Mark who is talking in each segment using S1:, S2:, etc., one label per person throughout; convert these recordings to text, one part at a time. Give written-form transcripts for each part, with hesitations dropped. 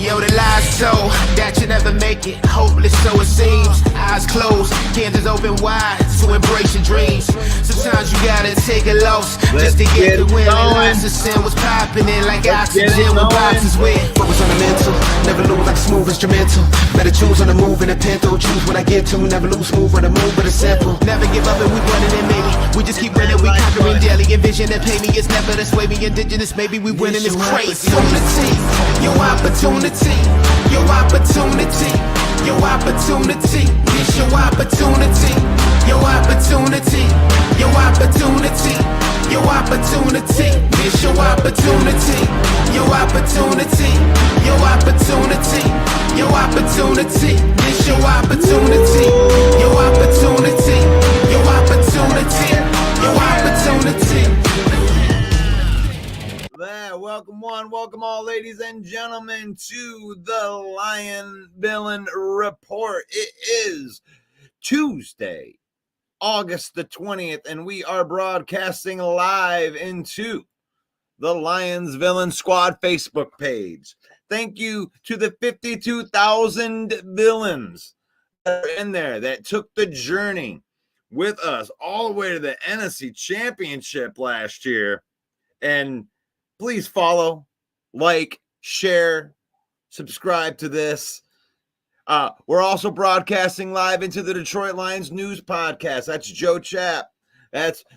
S1: Yo, the lies told that you never make it. Hopeless, so it seems. Eyes closed, candles open wide to embrace your dreams. Sometimes you gotta take a loss just to get the win. Lines of sin was popping in like oxygen when boxes wet. Focus on the mental, never lose like a smooth instrumental. Better choose on the move in a pinto. Choose when I get to, never lose, move on the move, but it's simple. Never give up and we running it, maybe. We just keep running, we conquering daily. Envision that pay me, it's never this way. We indigenous, maybe we winning, it's crazy. Your opportunity, your opportunity, your opportunity, it's your opportunity, your opportunity, your opportunity, your opportunity, it's your opportunity, your opportunity, your opportunity, your opportunity, it's your opportunity, your opportunity, your opportunity, your opportunity.
S2: Welcome all, ladies and gentlemen, to the Lion Villain Report. It is Tuesday, August the 20th, and we are broadcasting live into the Lions Villain Squad Facebook page. Thank you to the 52,000 villains that are in there that took the journey with us all the way to the NFC Championship last year. And please follow, like, share, subscribe to this. We're also broadcasting live into the Detroit Lions News Podcast. That's Joe Chapp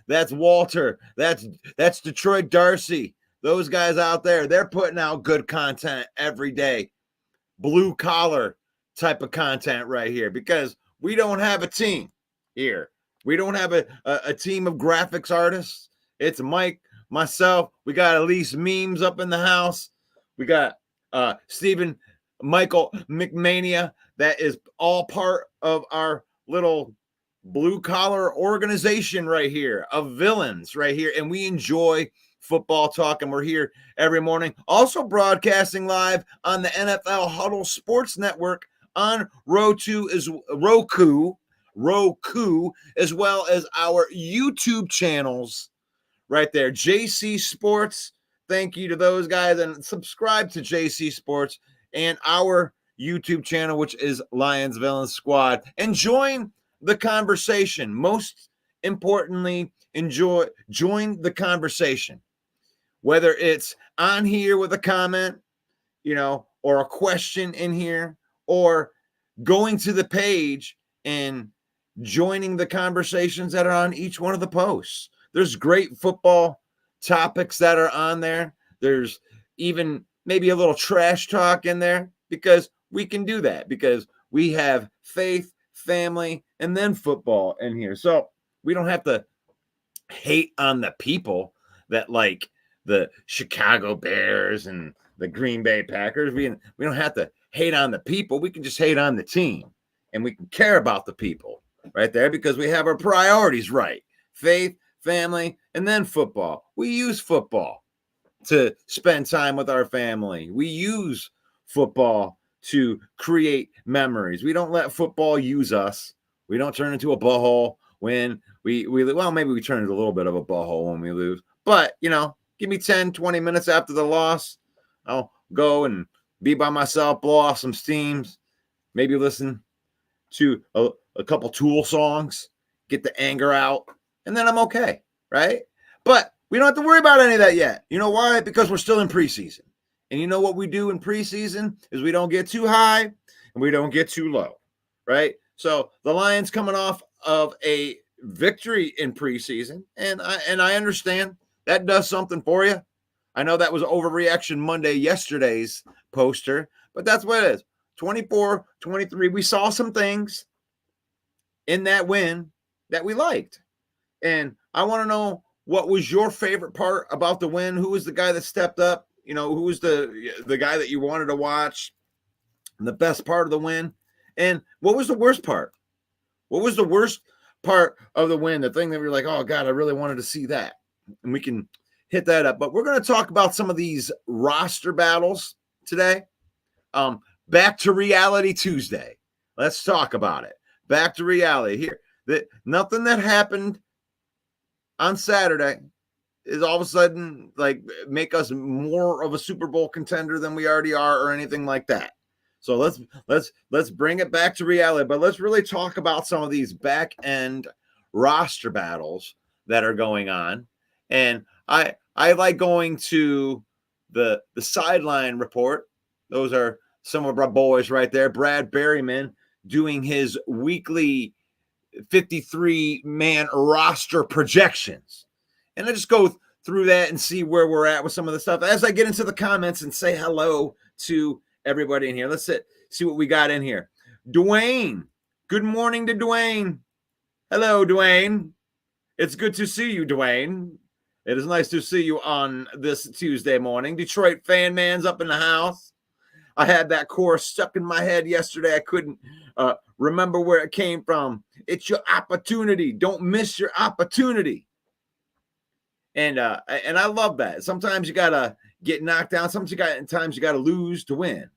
S2: That's Walter. That's Detroit Darcy. Those guys out there, they're putting out good content every day. Blue collar type of content right here, because we don't have a team here. We don't have a team of graphics artists. It's Mike, myself. We got at least memes up in the house. We got Stephen Michael McMania. That is all part of our little blue collar organization right here of villains right here. And we enjoy football talk, and we're here every morning. Also broadcasting live on the NFL Huddle Sports Network on Roku, as well as our YouTube channels right there. JC Sports, thank you to those guys, and subscribe to JC Sports and our YouTube channel, which is Lions Villains Squad, and join the conversation. Most importantly, join the conversation. Whether it's on here with a comment, or a question in here, or going to the page and joining the conversations that are on each one of the posts. There's great football topics that are on there. There's even maybe a little trash talk in there, because we can do that, because we have faith, family, and then football in here. So we don't have to hate on the people that like the Chicago Bears and the Green Bay Packers. We don't have to hate on the people. We can just hate on the team, and we can care about the people right there, because we have our priorities right. Faith, family, and then football. We use football to spend time with our family. We use football to create memories. We don't let football use us. We don't turn into a butthole when we maybe we turn into a little bit of a butthole when we lose. But, give me 10, 20 minutes after the loss. I'll go and be by myself, blow off some steams, maybe listen to a couple Tool songs, get the anger out, and then I'm okay, right? But we don't have to worry about any of that yet. You know why? Because we're still in preseason. And you know what we do in preseason is we don't get too high and we don't get too low, right? So the Lions coming off of a victory in preseason, and I understand that does something for you. I know that was Overreaction Monday, yesterday's poster, but that's what it is. 24-23. We saw some things in that win that we liked. And I want to know, what was your favorite part about the win? Who was the guy that stepped up? Who was the guy that you wanted to watch? The best part of the win? And what was the worst part? What was the worst part of the win? The thing that we were like, oh, God, I really wanted to see that. And we can hit that up. But we're going to talk about some of these roster battles today. Back to reality Tuesday. Let's talk about it. Back to reality here. Nothing that happened on Saturday is all of a sudden like make us more of a Super Bowl contender than we already are, or anything like that. So let's bring it back to reality. But let's really talk about some of these back end roster battles that are going on. And I like going to the sideline report. Those are some of our boys right there. Brad Berryman doing his weekly 53-man roster projections. And I just go through that and see where we're at with some of the stuff as I get into the comments and say hello to everybody in here. Let's see what we got in here. Dwayne. Good morning to Dwayne. Hello, Dwayne. It's good to see you, Dwayne. It is nice to see you on this Tuesday morning. Detroit fan man's up in the house. I had that chorus stuck in my head yesterday. I couldn't remember where it came from. It's your opportunity. Don't miss your opportunity. And I love that. Sometimes you gotta get knocked down. Sometimes you gotta lose to win.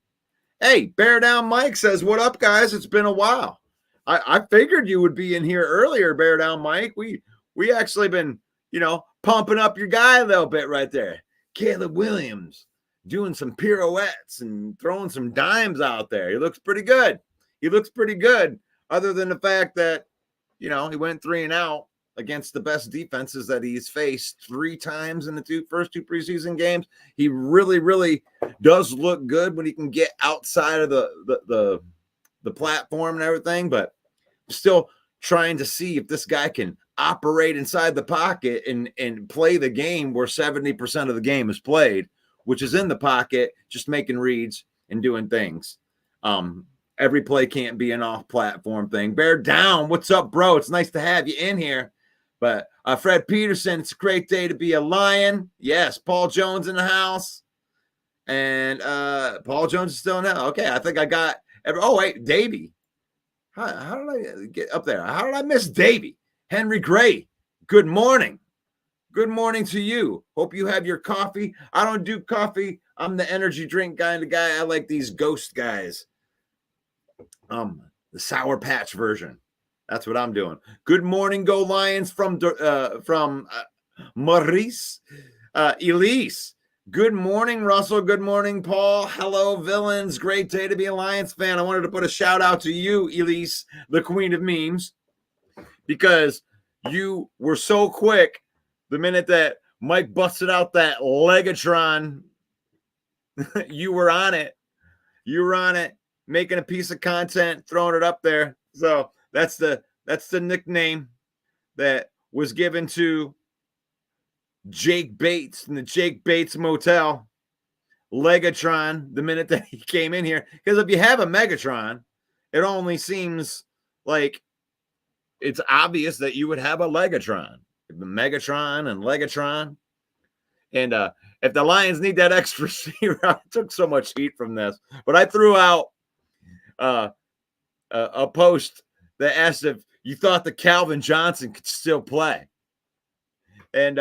S2: Hey, Bear Down Mike says, "What up, guys? It's been a while. I figured you would be in here earlier, Bear Down Mike. We actually been pumping up your guy a little bit right there. Caleb Williams doing some pirouettes and throwing some dimes out there. He looks pretty good. Other than the fact that, he went 3-and-out against the best defenses that he's faced 3 times in the first two preseason games. He really, really does look good when he can get outside of the platform and everything, but still trying to see if this guy can operate inside the pocket and play the game where 70% of the game is played, which is in the pocket, just making reads and doing things. Every play can't be an off-platform thing. Bear down. What's up, bro? It's nice to have you in here. But Fred Peterson, it's a great day to be a Lion. Yes, Paul Jones in the house. And Paul Jones is still in there. Okay, I think I got oh, wait, Davey. How did I get up there? How did I miss Davey? Henry Gray, good morning. Good morning to you. Hope you have your coffee. I don't do coffee. I'm the energy drink kind of guy. I like these ghost guys. The Sour Patch version. That's what I'm doing. Good morning, Go Lions from Maurice. Elise. Good morning, Russell. Good morning, Paul. Hello, villains. Great day to be a Lions fan. I wanted to put a shout out to you, Elise, the queen of memes, because you were so quick the minute that Mike busted out that Legatron. You were on it. You were on it, making a piece of content, throwing it up there. So that's the nickname that was given to Jake Bates in the Jake Bates Motel. Legatron, the minute that he came in here. Because if you have a Megatron, it only seems like it's obvious that you would have a Legatron. The Megatron and Legatron. And if the Lions need that extra receiver, I took so much heat from this. But I threw out a post that asked if you thought that Calvin Johnson could still play. And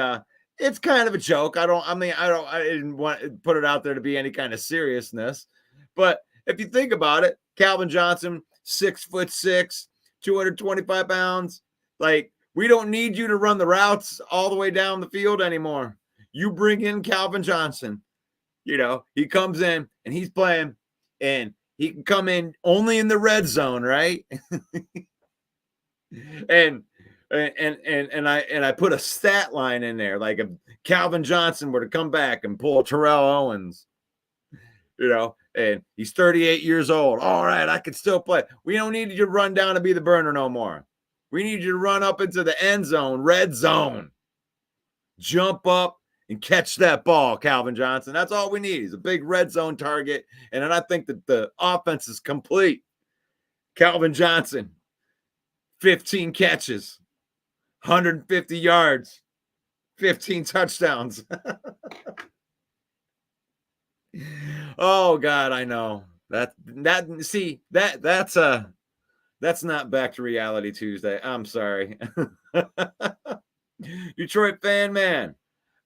S2: it's kind of a joke. I didn't want to put it out there to be any kind of seriousness. But if you think about it, Calvin Johnson, 6'6", 225 pounds. Like, we don't need you to run the routes all the way down the field anymore. You bring in Calvin Johnson. You know, he comes in and he's playing, and he can come in only in the red zone, right? and I put a stat line in there, like if Calvin Johnson were to come back and pull Terrell Owens, you know, and he's 38 years old. All right, I can still play. We don't need you to run down and be the burner no more. We need you to run up into the end zone, red zone, jump up and catch that ball, Calvin Johnson. That's all we need. He's a big red zone target. And then I think that the offense is complete. Calvin Johnson, 15 catches, 150 yards, 15 touchdowns. Oh God, I know. That's not back to reality Tuesday. I'm sorry. Detroit fan man.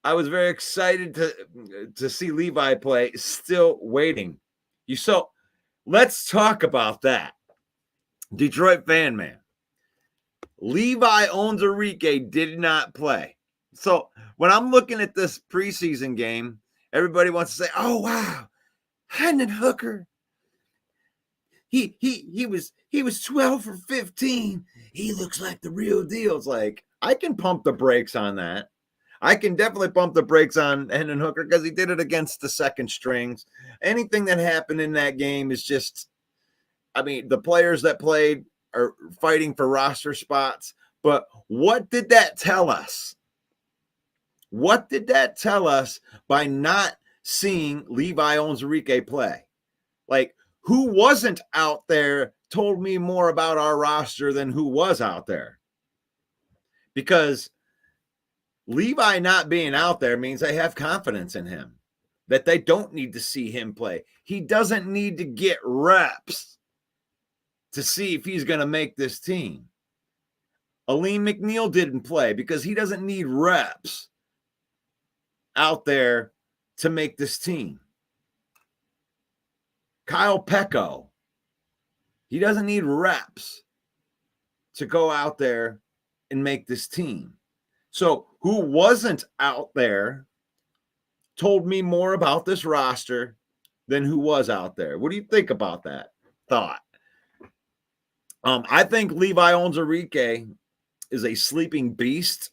S2: I was very excited to see Levi play. Still waiting. So let's talk about that. Detroit fan man. Levi Onwuzurike did not play. So when I'm looking at this preseason game, everybody wants to say, "Oh wow, Hendon Hooker. He was 12 for 15. He looks like the real deal." It's like, I can pump the brakes on that. I can definitely pump the brakes on Hendon Hooker because he did it against the second strings. Anything that happened in that game is just, I mean, the players that played are fighting for roster spots. But what did that tell us? What did that tell us by not seeing Levi Onwuzurike play? Like, who wasn't out there told me more about our roster than who was out there. Because Levi not being out there means they have confidence in him, that they don't need to see him play. He doesn't need to get reps to see if he's going to make this team. Aleem McNeil didn't play because he doesn't need reps out there to make this team. Kyle Pecco, he doesn't need reps to go out there and make this team. So who wasn't out there told me more about this roster than who was out there. What do you think about that thought? I think Levi Onwuzurike is a sleeping beast.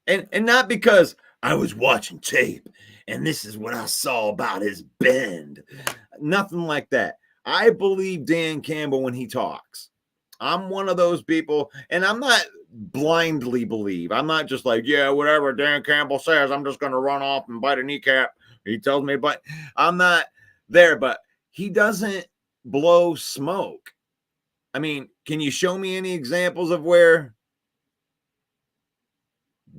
S2: And not because I was watching tape and this is what I saw about his bend. Nothing like that. I believe Dan Campbell when he talks. I'm one of those people, and I'm not blindly believe. I'm not just like, yeah, whatever Dan Campbell says, I'm just going to run off and bite a kneecap. He tells me, but I'm not there. But he doesn't blow smoke. I mean, can you show me any examples of where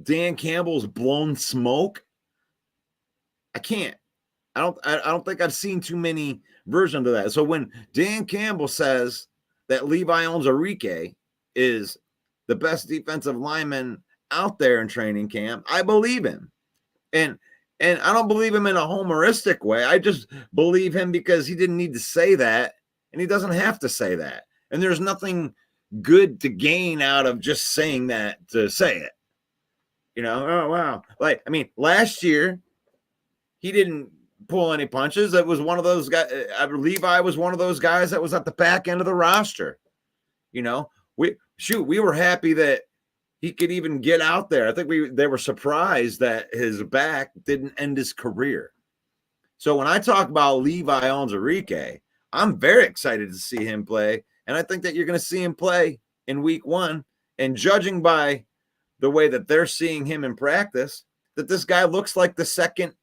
S2: Dan Campbell's blown smoke? I can't. I don't think I've seen too many versions of that. So when Dan Campbell says that Levi Onwuzurike is the best defensive lineman out there in training camp, I believe him. And I don't believe him in a homeristic way. I just believe him because he didn't need to say that, and he doesn't have to say that. And there's nothing good to gain out of just saying that to say it. You know, oh wow. Like, I mean, last year he didn't pull any punches. It was one of those guys. Levi was one of those guys that was at the back end of the roster. You know, we were happy that he could even get out there. I think they were surprised that his back didn't end his career. So when I talk about Levi Onwuzurike, I'm very excited to see him play, and I think that you're going to see him play in week 1. And judging by the way that they're seeing him in practice, that this guy looks like the second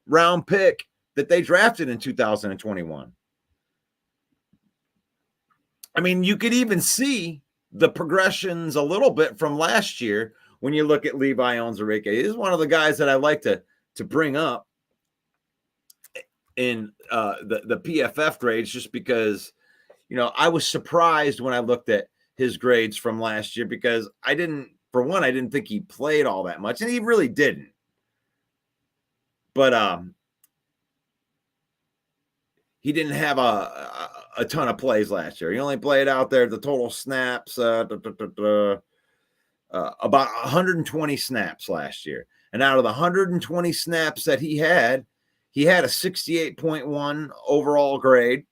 S2: round pick that they drafted in 2021. I mean, you could even see the progressions a little bit from last year when you look at Levi Onwuzurike. He's one of the guys that I like to bring up in the PFF grades, just because, you know, I was surprised when I looked at his grades from last year, because I didn't think he played all that much, and he really didn't. But he didn't have a ton of plays last year. He only played out there the total snaps, about 120 snaps last year. And out of the 120 snaps that he had a 68.1 overall grade.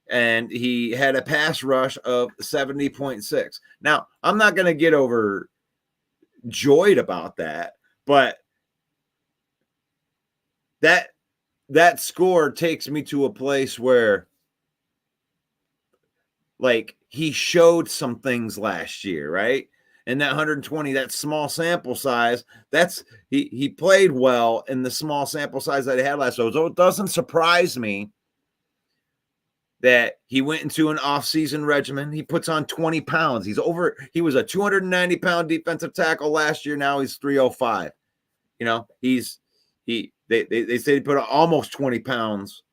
S2: And he had a pass rush of 70.6. Now, I'm not going to get overjoyed about that, but that score takes me to a place where, like, he showed some things last year, right? And that 120, that small sample size, he played well in the small sample size that he had last year. So it doesn't surprise me that he went into an off-season regimen. He puts on 20 pounds. He was a 290-pound defensive tackle last year. Now he's 305. You know, they say he put on almost 20 pounds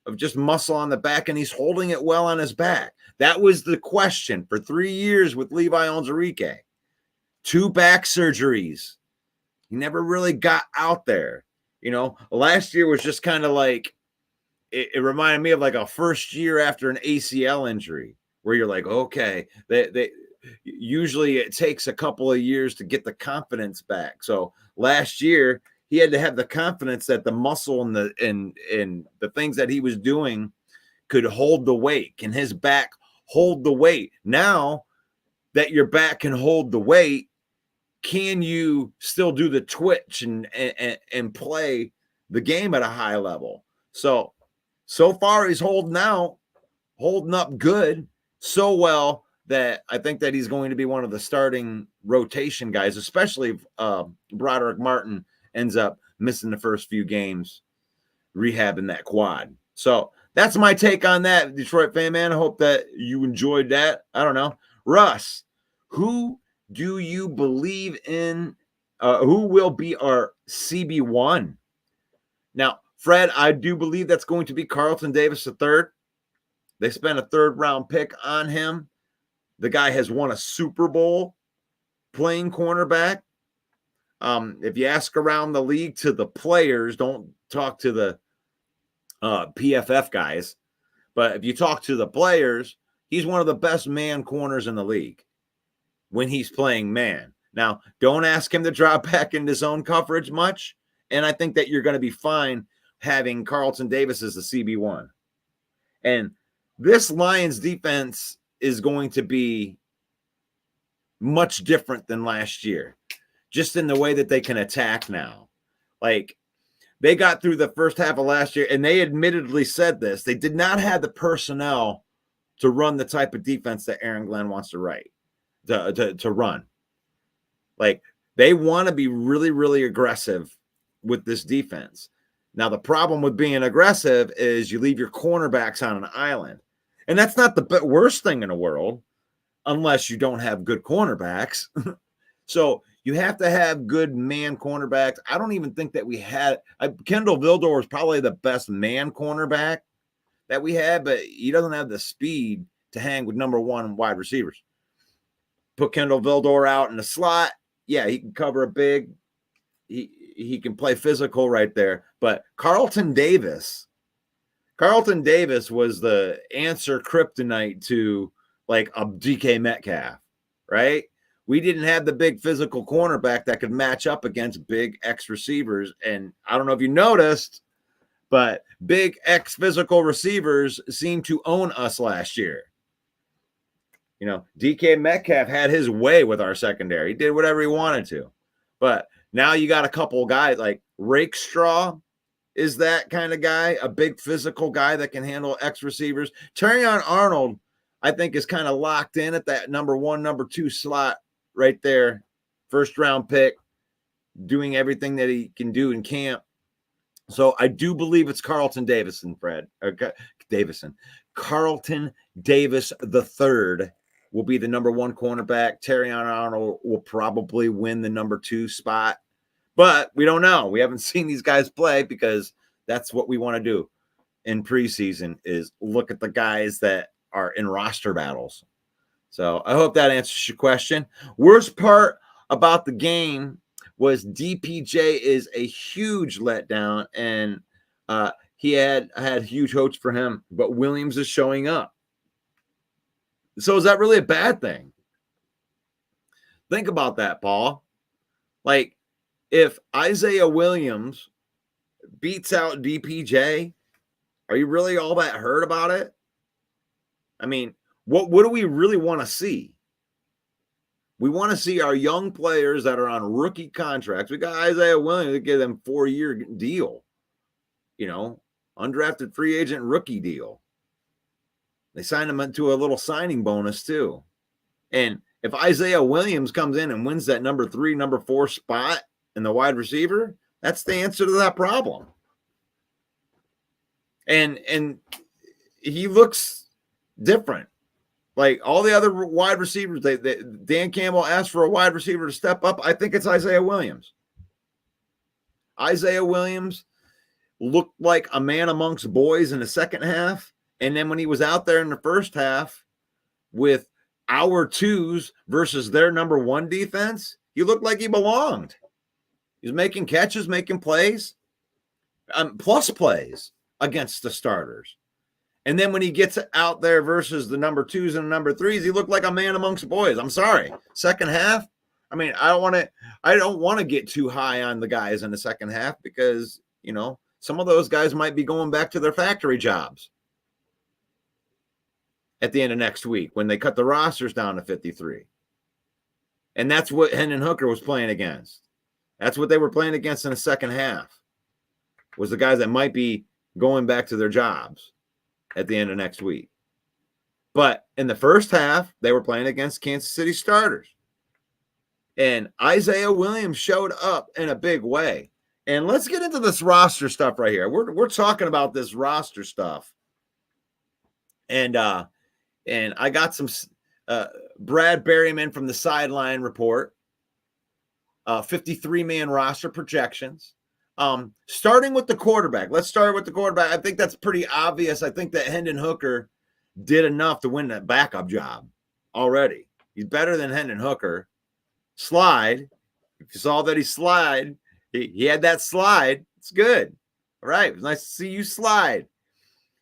S2: of just muscle on the back, and he's holding it well on his back. That was the question for 3 years with Levi Onwuzurike. 2 back surgeries. He never really got out there. You know, last year was just kind of like, it reminded me of like a first year after an ACL injury, where you're like, okay, they usually it takes a couple of years to get the confidence back. So last year he had to have the confidence that the muscle and the things that he was doing could hold the weight. Can his back hold the weight? Now that your back can hold the weight, can you still do the twitch and play the game at a high level? So far he's holding up good, so well that I think that he's going to be one of the starting rotation guys, especially if Broderick Martin ends up missing the first few games rehabbing that quad. So that's my take on that, Detroit fan man. I hope that you enjoyed that. I don't know. Russ, who do you believe in? Who will be our CB1? Now, Fred, I do believe that's going to be Carlton Davis III. They spent a 3rd-round pick on him. The guy has won a Super Bowl playing cornerback. If you ask around the league to the players, don't talk to the PFF guys, but if you talk to the players, he's one of the best man corners in the league when he's playing man. Now, don't ask him to drop back into zone coverage much, and I think that you're going to be fine having Carlton Davis as the CB1. And this Lions defense is going to be much different than last year, just in the way that they can attack now. Like, they got through the first half of last year, and they admittedly said this. They did not have the personnel to run the type of defense that Aaron Glenn wants to run. Like, they want to be really, really aggressive with this defense. Now, the problem with being aggressive is you leave your cornerbacks on an island. And that's not the worst thing in the world, unless you don't have good cornerbacks. So you have to have good man cornerbacks. I don't even think that we had Kendall Vildor was probably the best man cornerback that we had, but he doesn't have the speed to hang with number one wide receivers. Put Kendall Vildor out in the slot. Yeah, he can cover a big. He can play physical right there. But Carlton Davis was the answer kryptonite to like a DK Metcalf, right? We didn't have the big physical cornerback that could match up against big X receivers. And I don't know if you noticed, but big X physical receivers seemed to own us last year. You know, DK Metcalf had his way with our secondary. He did whatever he wanted to. But now you got a couple guys like Rakestraw is that kind of guy, a big physical guy that can handle X receivers. Terrion Arnold, I think, is kind of locked in at that number one, number two slot right there. First round pick, doing everything that he can do in camp. So I do believe it's Carlton Davison, Fred. Carlton Davis III will be the number one cornerback. Terrion Arnold will probably win the number two spot. But we don't know. We haven't seen these guys play because that's what we want to do in preseason is look at the guys that are in roster battles. So I hope that answers your question. Worst part about the game was DPJ is a huge letdown, and he had huge hopes for him, but Williams is showing up. So is that really a bad thing? Think about that, Paul. Like, if Isaiah Williams beats out DPJ, are you really all that hurt about it? I mean, what do we really want to see? We want to see our young players that are on rookie contracts. We got Isaiah Williams to give them 4-year deal, you know, undrafted free agent rookie deal. They signed him into a little signing bonus too. And if Isaiah Williams comes in and wins that number 3, number 4 spot in the wide receiver, that's the answer to that problem. And he looks different. Like all the other wide receivers, Dan Campbell asked for a wide receiver to step up. I think it's Isaiah Williams. Isaiah Williams looked like a man amongst boys in the second half. And then when he was out there in the first half with our twos versus their number one defense, he looked like he belonged. He was making catches, making plays, plus plays against the starters. And then when he gets out there versus the number 2s and the number 3s, he looked like a man amongst boys. I'm sorry. Second half, I mean, I don't want to get too high on the guys in the second half because, you know, some of those guys might be going back to their factory jobs at the end of next week when they cut the rosters down to 53. And that's what Hendon Hooker was playing against. That's what they were playing against in the second half, was the guys that might be going back to their jobs at the end of next week. But in the first half, they were playing against Kansas City starters. And Isaiah Williams showed up in a big way. And let's get into this roster stuff right here. We're talking about this roster stuff. And I got some Brad Berryman from the Sideline Report, 53-man roster projections. Starting with the quarterback. Let's start with the quarterback. I think that's pretty obvious. I think that Hendon Hooker did enough to win that backup job already. He's better than Hendon Hooker. Slide. If you saw that he slide, he had that slide. It's good. All right. It was nice to see you slide.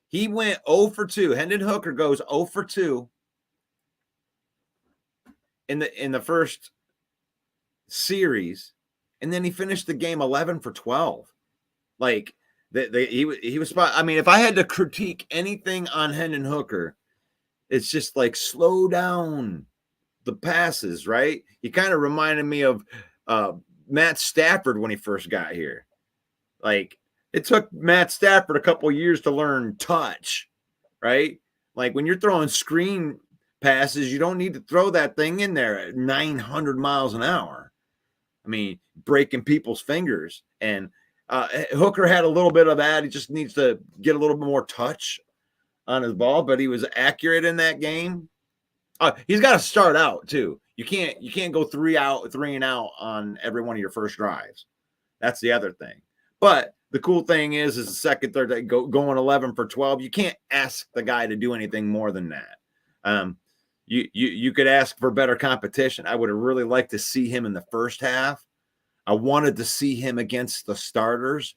S2: He went 0 for 2. Hendon Hooker goes 0 for 2 in the first series. And then he finished the game 11 for 12. Like he was spot. I mean, if I had to critique anything on Hendon Hooker, it's just like slow down the passes, right? He kind of reminded me of Matt Stafford when he first got here. Like it took Matt Stafford a couple years to learn touch, right? Like when you're throwing screen passes, you don't need to throw that thing in there at 900 miles an hour. I mean, breaking people's fingers. And Hooker had a little bit of that. He just needs to get a little bit more touch on his ball, but he was accurate in that game. He's got to start out too. You can't go 3 and out on every one of your first drives. That's the other thing. But the cool thing is the second, third, going 11 for 12. You can't ask the guy to do anything more than that. You could ask for better competition. I would have really liked to see him in the first half. I wanted to see him against the starters,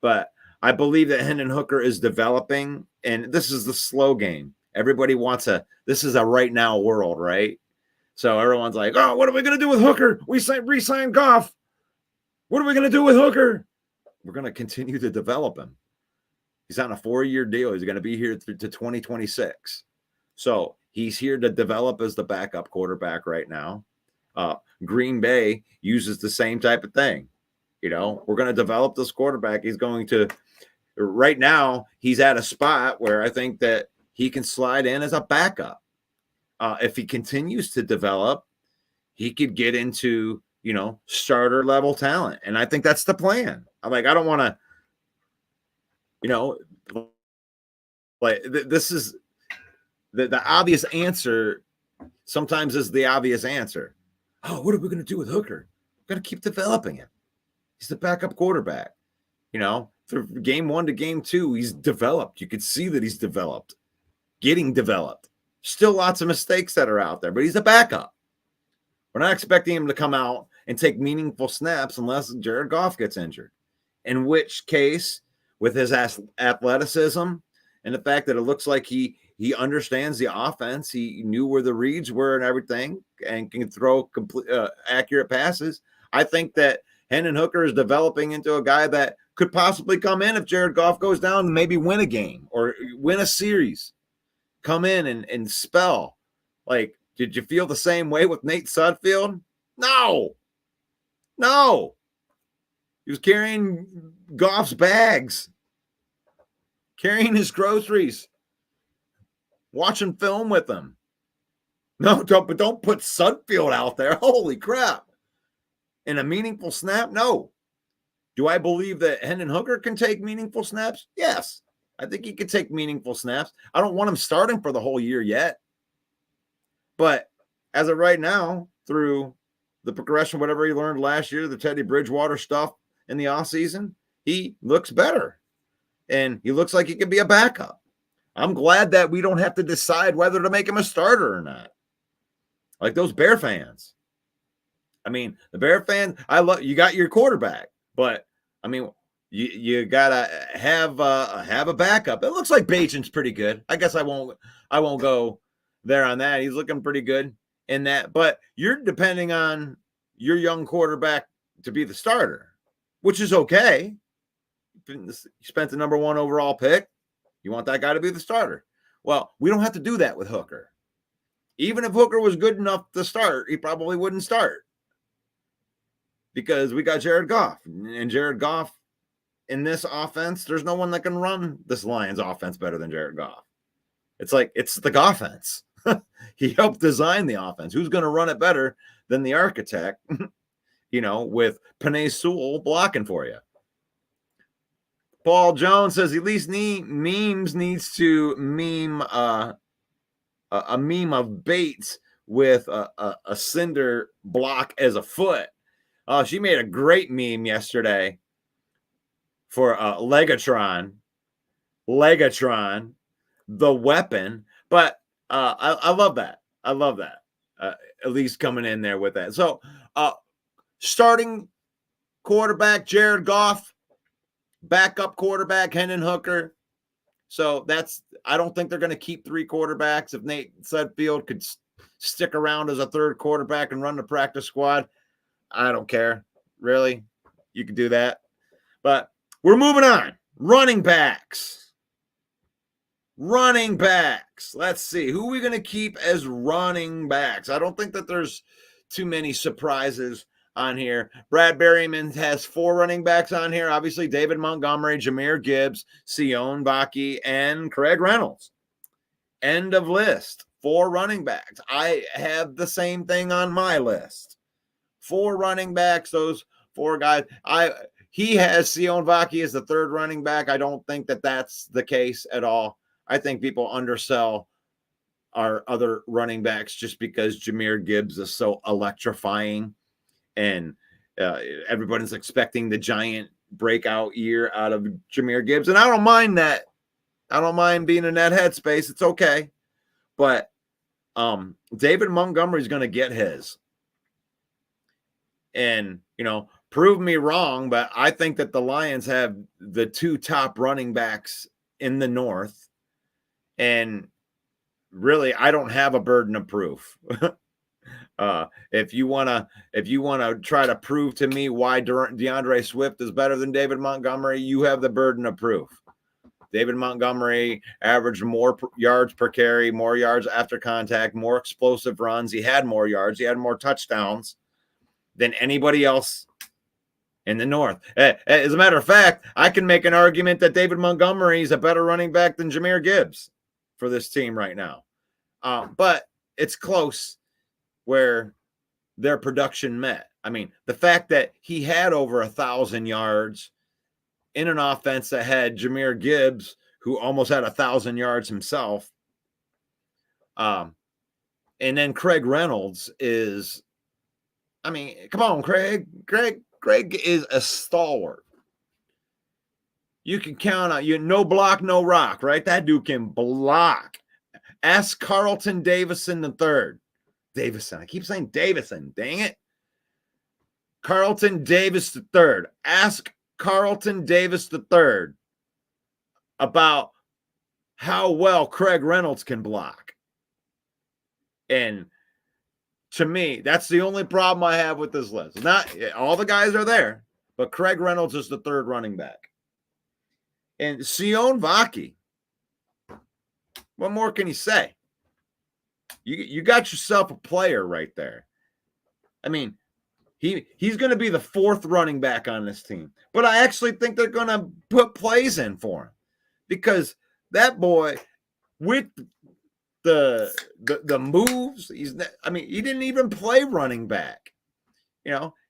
S2: but I believe that Hendon Hooker is developing, and this is the slow game. Everybody wants this is a right now world, right? So everyone's like, oh, what are we going to do with Hooker? We re-signed Goff. What are we going to do with Hooker? We're going to continue to develop him. He's on a 4-year deal. He's going to be here to 2026. So he's here to develop as the backup quarterback right now. Green Bay uses the same type of thing. We're going to develop this quarterback. He's going to, right now, he's at a spot where I think that he can slide in as a backup. If he continues to develop, he could get into, starter level talent. And I think that's the plan. I don't want to, this is the obvious answer sometimes is the obvious answer. Oh, what are we going to do with Hooker? We're going to keep developing him. He's the backup quarterback. From game 1 to game 2, he's developed. You could see that he's developed, getting developed. Still lots of mistakes that are out there, but he's a backup. We're not expecting him to come out and take meaningful snaps unless Jared Goff gets injured. In which case, with his athleticism and the fact that it looks like he understands the offense, he knew where the reads were and everything, and can throw complete accurate passes. I think that Hendon Hooker is developing into a guy that could possibly come in if Jared Goff goes down and maybe win a game or win a series. Come in and spell. Did you feel the same way with Nate Sudfeld? No. He was carrying Goff's bags, carrying his groceries, watching film with him. No, don't put Sudfeld out there. Holy crap. In a meaningful snap? No. Do I believe that Hendon Hooker can take meaningful snaps? Yes. I think he could take meaningful snaps. I don't want him starting for the whole year yet. But as of right now, through the progression, whatever he learned last year, the Teddy Bridgewater stuff in the offseason, he looks better. And he looks like he could be a backup. I'm glad that we don't have to decide whether to make him a starter or not. Like those Bear fans. I mean, the Bear fans, you got your quarterback, but I mean, you gotta have a backup. It looks like Bajan's pretty good. I guess I won't go there on that. He's looking pretty good in that, but you're depending on your young quarterback to be the starter, which is okay. You spent the number 1 overall pick. You want that guy to be the starter. Well, we don't have to do that with Hooker. Even if Hooker was good enough to start, he probably wouldn't start because we got Jared Goff, and Jared Goff in this offense, there's no one that can run this Lions offense better than Jared Goff. It's the Goffense. He helped design the offense. Who's going to run it better than the architect, with Penei Sewell blocking for you? Paul Jones says at least memes needs to meme a meme of Bates with a cinder block as a foot. She made a great meme yesterday for Legatron, the weapon. But I love that. I love that. At least coming in there with that. So starting quarterback, Jared Goff. Backup quarterback, Hendon Hooker. So I don't think they're going to keep 3 quarterbacks. If Nate Sudfeld could stick around as a 3rd quarterback and run the practice squad, I don't care. Really? You can do that. But we're moving on. Running backs. Let's see. Who are we going to keep as running backs? I don't think that there's too many surprises on here. Brad Berryman has 4 running backs on here. Obviously, David Montgomery, Jahmyr Gibbs, Sion Baki, and Craig Reynolds. End of list. 4 running backs. I have the same thing on my list. 4 running backs, those 4 guys. He has Sion Vaki as the 3rd running back. I don't think that that's the case at all. I think people undersell our other running backs just because Jahmyr Gibbs is so electrifying, and everybody's expecting the giant breakout year out of Jahmyr Gibbs, and I don't mind that. I don't mind being in that headspace. It's okay. But David Montgomery's going to get his. And, prove me wrong, but I think that the Lions have the 2 top running backs in the North. And really, I don't have a burden of proof. If you want to try to prove to me why DeAndre Swift is better than David Montgomery, you have the burden of proof. David Montgomery averaged more yards per carry, more yards after contact, more explosive runs. He had more yards. He had more touchdowns than anybody else in the North. As a matter of fact, I can make an argument that David Montgomery is a better running back than Jahmyr Gibbs for this team right now. But it's close where their production met. I mean, the fact that he had over 1,000 yards in an offense that had Jahmyr Gibbs, who almost had 1,000 yards himself. And then Craig Reynolds is, I mean, come on, Craig. Craig is a stalwart. You can count on no block, no rock, right? That dude can block. Ask Carlton Davison III. Davison. I keep saying Davison. Dang it. Carlton Davis III. Ask Carlton Davis III about how well Craig Reynolds can block. And to me, that's the only problem I have with this list. Not all the guys are there, but Craig Reynolds is the 3rd running back. And Sion Vaki, what more can you say? You got yourself a player right there. I mean, he's going to be the 4th running back on this team. But I actually think they're going to put plays in for him, because that boy, with the moves, he didn't even play running back.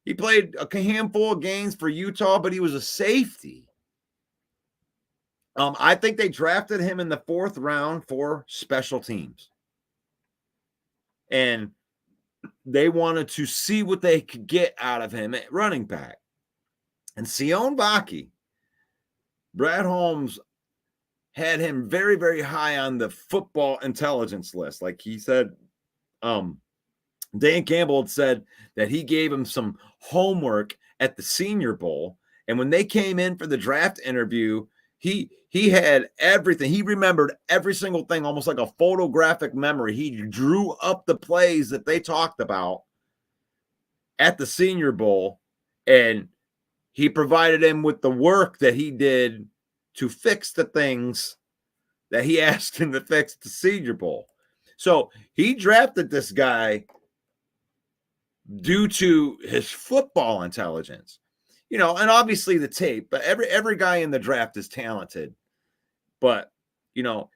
S2: He played a handful of games for Utah, but he was a safety. I think they drafted him in the 4th round for special teams. And they wanted to see what they could get out of him at running back. And Sion Vaki, Brad Holmes had him very, very high on the football intelligence list. Like he said, Dan Campbell had said that he gave him some homework at the Senior Bowl. And when they came in for the draft interview, he had everything. He remembered every single thing, almost like a photographic memory. He drew up the plays that they talked about at the Senior Bowl, and he provided him with the work that he did to fix the things that he asked him to fix at the Senior Bowl. So he drafted this guy due to his football intelligence, and obviously the tape, but every guy in the draft is talented. But,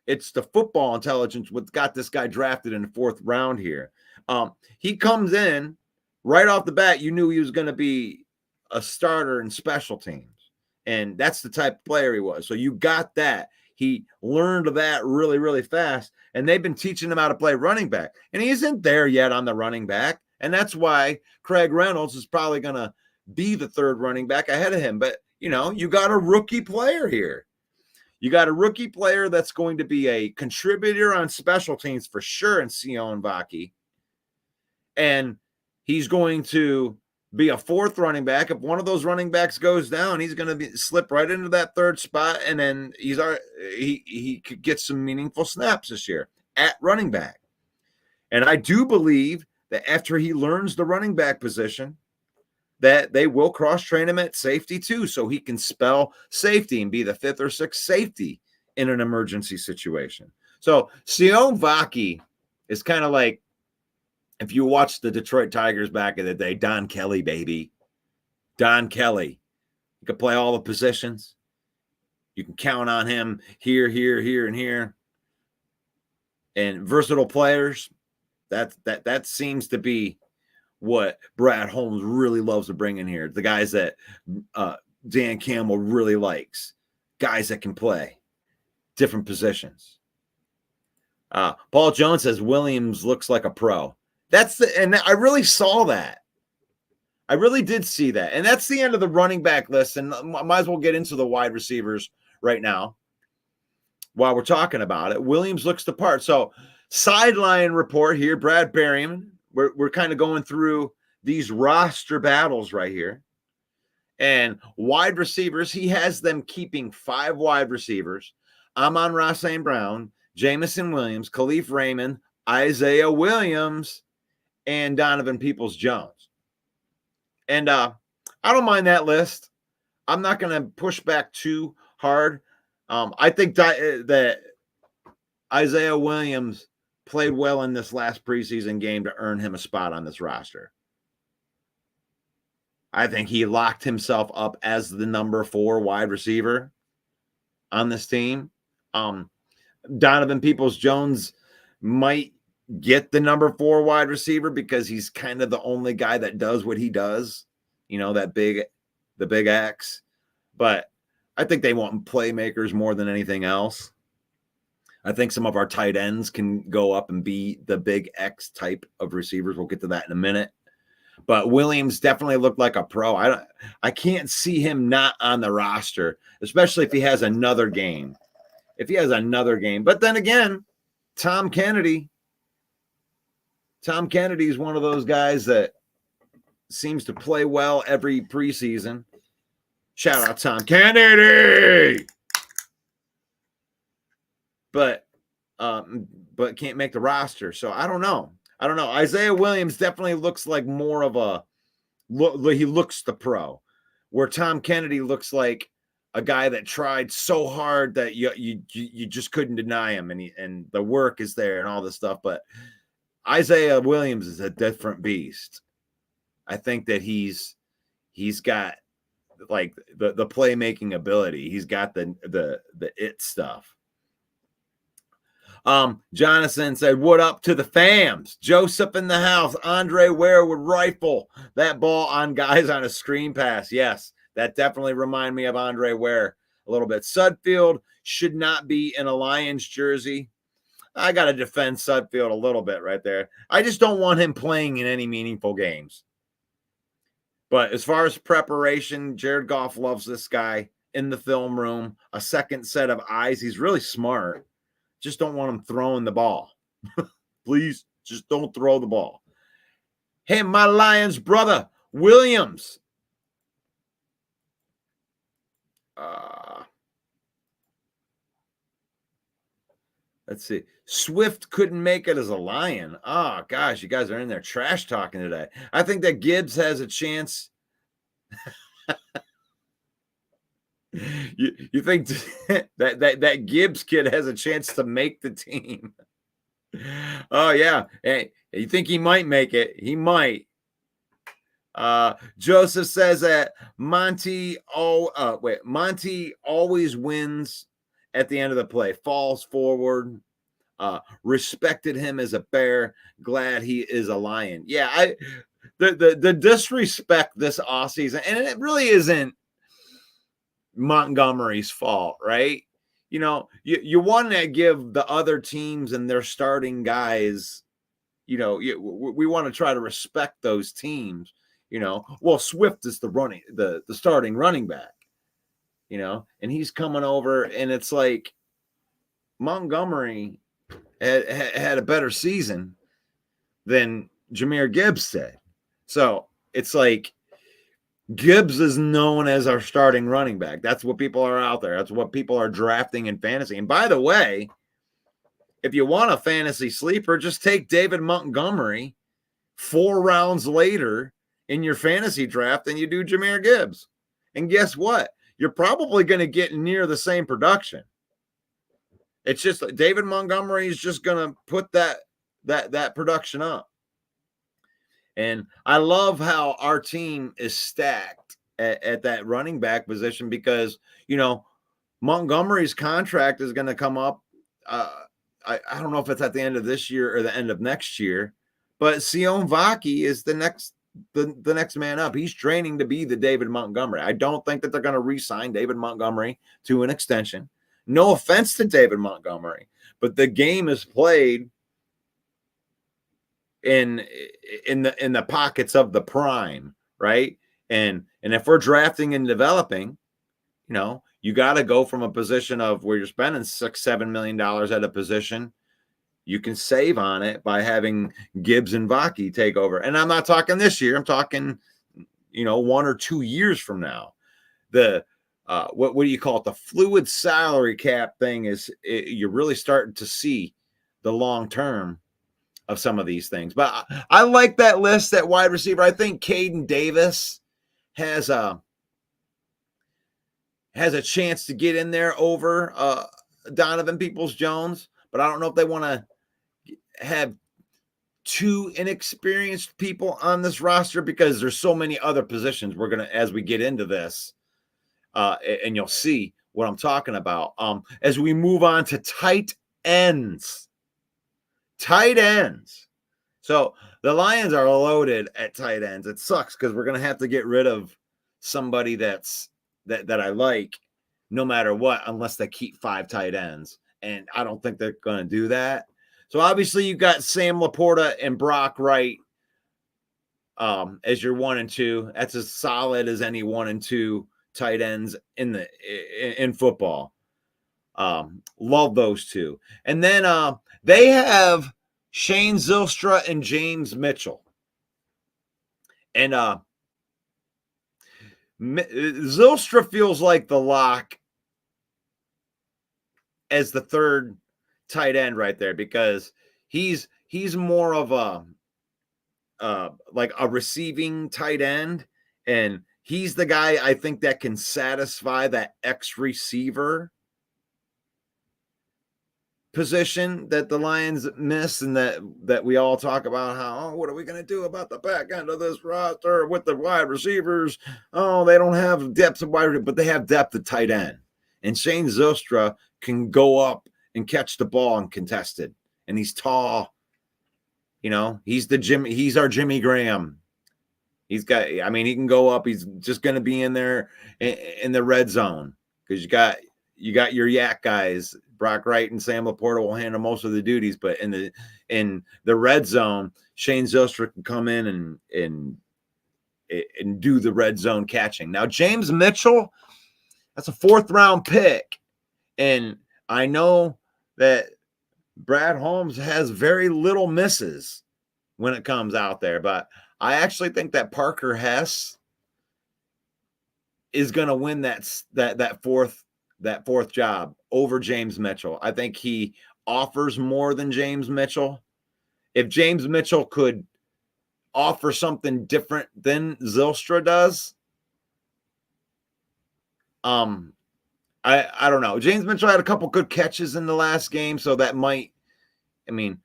S2: it's the football intelligence what got this guy drafted in the 4th round here. He comes in right off the bat. You knew he was going to be a starter in special teams. And that's the type of player he was. So you got that. He learned that really, really fast. And they've been teaching him how to play running back. And he isn't there yet on the running back. And that's why Craig Reynolds is probably going to be the 3rd running back ahead of him. But, you got a rookie player here. You got a rookie player that's going to be a contributor on special teams for sure in Sion Vaki. And he's going to be a 4th running back. If one of those running backs goes down, he's going to slip right into that 3rd spot. And then he could get some meaningful snaps this year at running back. And I do believe that after he learns the running back position, that they will cross-train him at safety too, so he can spell safety and be the 5th or 6th safety in an emergency situation. So Sion Vaki is kind of like, if you watch the Detroit Tigers back in the day, Don Kelly, baby. Don Kelly. He could play all the positions. You can count on him here, and here. and versatile players. That seems to be what Brad Holmes really loves to bring in here. The guys that Dan Campbell really likes, guys that can play different positions. Paul Jones says Williams looks like a pro. And I really saw that. I really did see that. And that's the end of the running back list. And might as well get into the wide receivers right now while we're talking about it. Williams looks the part. So sideline report here, Brad Berryman. We're kind of going through these roster battles right here. And wide receivers, he has them keeping 5 wide receivers. Amon-Ra St. Brown, Jamison Williams, Khalif Raymond, Isaiah Williams, and Donovan Peoples-Jones. And I don't mind that list. I'm not going to push back too hard. I think that Isaiah Williams played well in this last preseason game to earn him a spot on this roster. I think he locked himself up as the number 4 wide receiver on this team. Donovan Peoples-Jones might get the number 4 wide receiver because he's kind of the only guy that does what he does, the big X. But I think they want playmakers more than anything else. I think some of our tight ends can go up and be the big X type of receivers. We'll get to that in a minute. But Williams definitely looked like a pro. I can't see him not on the roster, especially if he has another game. But then again, Tom Kennedy is one of those guys that seems to play well every preseason. Shout out Tom Kennedy. But can't make the roster. So I don't know. Isaiah Williams definitely looks like more of he looks the pro, where Tom Kennedy looks like a guy that tried so hard that you just couldn't deny him, and the work is there and all this stuff. But Isaiah Williams is a different beast. I think that he's got like the playmaking ability. He's got the it stuff. Jonathan said, "What up to the fams? Joseph in the house. Andre Ware would rifle that ball on guys on a screen pass." Yes, that definitely reminded me of Andre Ware a little bit. Sudfield should not be in a Lions jersey. I got to defend Sudfield a little bit right there. I just don't want him playing in any meaningful games. But as far as preparation, Jared Goff loves this guy in the film room. A second set of eyes. He's really smart. Just don't want him throwing the ball. Please, just don't throw the ball. Hey, my Lions brother, Williams. Let's see. Swift couldn't make it as a Lion. Oh, gosh, you guys are in there trash talking today. I think that Gibbs has a chance. You think that Gibbs kid has a chance to make the team? Oh, yeah. Hey, you think he might make it? He might. Joseph says that Monty always wins at the end of the play, falls forward, respected him as a Bear, glad he is a Lion. Yeah, the disrespect this offseason, and it really isn't Montgomery's fault, right? You want to give the other teams and their starting guys, we want to try to respect those teams. Well, Swift is the starting running back, and he's coming over, and it's like Montgomery had a better season than Jahmyr Gibbs did. So it's like Gibbs is known as our starting running back. That's what people are out there. That's what people are drafting in fantasy. And by the way, if you want a fantasy sleeper, just take David Montgomery 4 rounds later in your fantasy draft than you do Jahmyr Gibbs. And guess what? You're probably going to get near the same production. It's just David Montgomery is just going to put that production up. And I love how our team is stacked at that running back position because, Montgomery's contract is going to come up I don't know if it's at the end of this year or the end of next year, but Sion Vaki is the next man up. He's training to be the David Montgomery. I don't think that they're going to re-sign David Montgomery to an extension. No offense to David Montgomery, but the game is played in the pockets of the prime, right? And if we're drafting and developing, you got to go from a position of where you're spending $6-7 million at a position. You can save on it by having Gibbs and Vaki take over. And I'm not talking this year. I'm talking, 1 or 2 years from now. The what do you call it? The fluid salary cap thing you're really starting to see the long term of some of these things. But I like that list at wide receiver. I think Caden Davis has a chance to get in there over Donovan Peoples-Jones, but I don't know if they want to have two inexperienced people on this roster because there's so many other positions we're going to, as we get into this, and you'll see what I'm talking about. As we move on to tight ends. So the Lions are loaded at tight ends. It sucks because we're going to have to get rid of somebody that I like no matter what, unless they keep 5 tight ends. And I don't think they're going to do that. So obviously you've got Sam Laporta and Brock Wright as your 1 and 2. That's as solid as any 1 and 2 tight ends in football. Love those two. And then they have Shane Zylstra and James Mitchell. And Zylstra feels like the lock as the third tight end right there because he's more of a like a receiving tight end, and he's the guy I think that can satisfy that X receiver position that the Lions miss, and that we all talk about how, what are we going to do about the back end of this roster with the wide receivers? Oh, they don't have depth of wide, but they have depth at tight end. And Shane Zylstra can go up and catch the ball uncontested, and he's tall. He's our Jimmy Graham. He can go up. He's just going to be in there in the red zone because you got your yak guys. Brock Wright and Sam Laporta will handle most of the duties, but in the red zone, Shane Zylstra can come in and do the red zone catching. Now, James Mitchell, that's a 4th round pick, and I know that Brad Holmes has very little misses when it comes out there, but I actually think that Parker Hess is going to win that fourth job over James Mitchell. I think he offers more than James Mitchell. If James Mitchell could offer something different than Zylstra does, I don't know. James Mitchell had a couple good catches in the last game, so that might,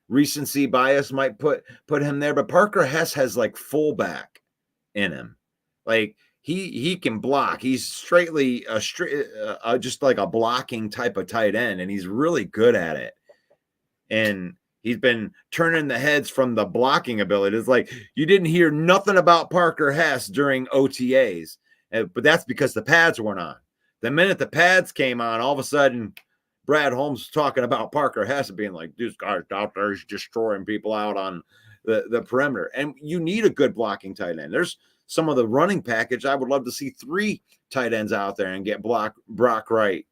S2: recency bias might put him there. But Parker Hess has like fullback in him. Like he can block. He's just like a blocking type of tight end, and he's really good at it. And he's been turning the heads from the blocking ability. It's like you didn't hear nothing about Parker Hess during OTAs, but that's because the pads weren't on. The minute the pads came on, all of a sudden, Brad Holmes was talking about Parker Hess being like, this guy's out there, he's destroying people out on the perimeter. And you need a good blocking tight end. There's some of the running package. I would love to see 3 tight ends out there and get Brock Wright,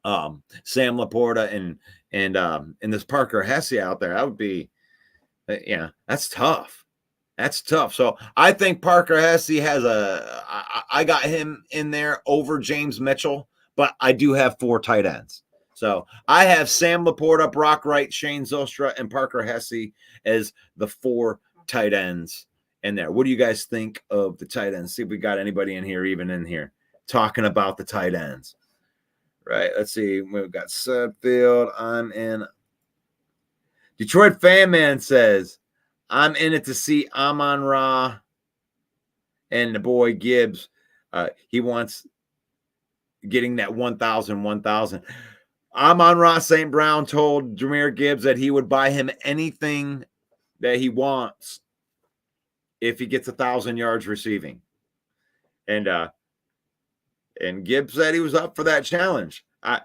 S2: Sam Laporta, and this Parker Hesse out there. That would be, that's tough. That's tough. So I think Parker Hesse has I got him in there over James Mitchell, but I do have 4 tight ends. So I have Sam Laporta, Brock Wright, Shane Zylstra, and Parker Hesse as the 4 tight ends in there. What do you guys think of the tight ends? See if we got anybody in here talking about the tight ends. Right. Let's see. We've got Sudfield. I'm in. Detroit Fan Man says, I'm in it to see Amon-Ra and the boy Gibbs. He wants getting that 1,000. Amon-Ra St. Brown told Jahmyr Gibbs that he would buy him anything that he wants if he gets 1,000 yards receiving. And Gibbs said he was up for that challenge. I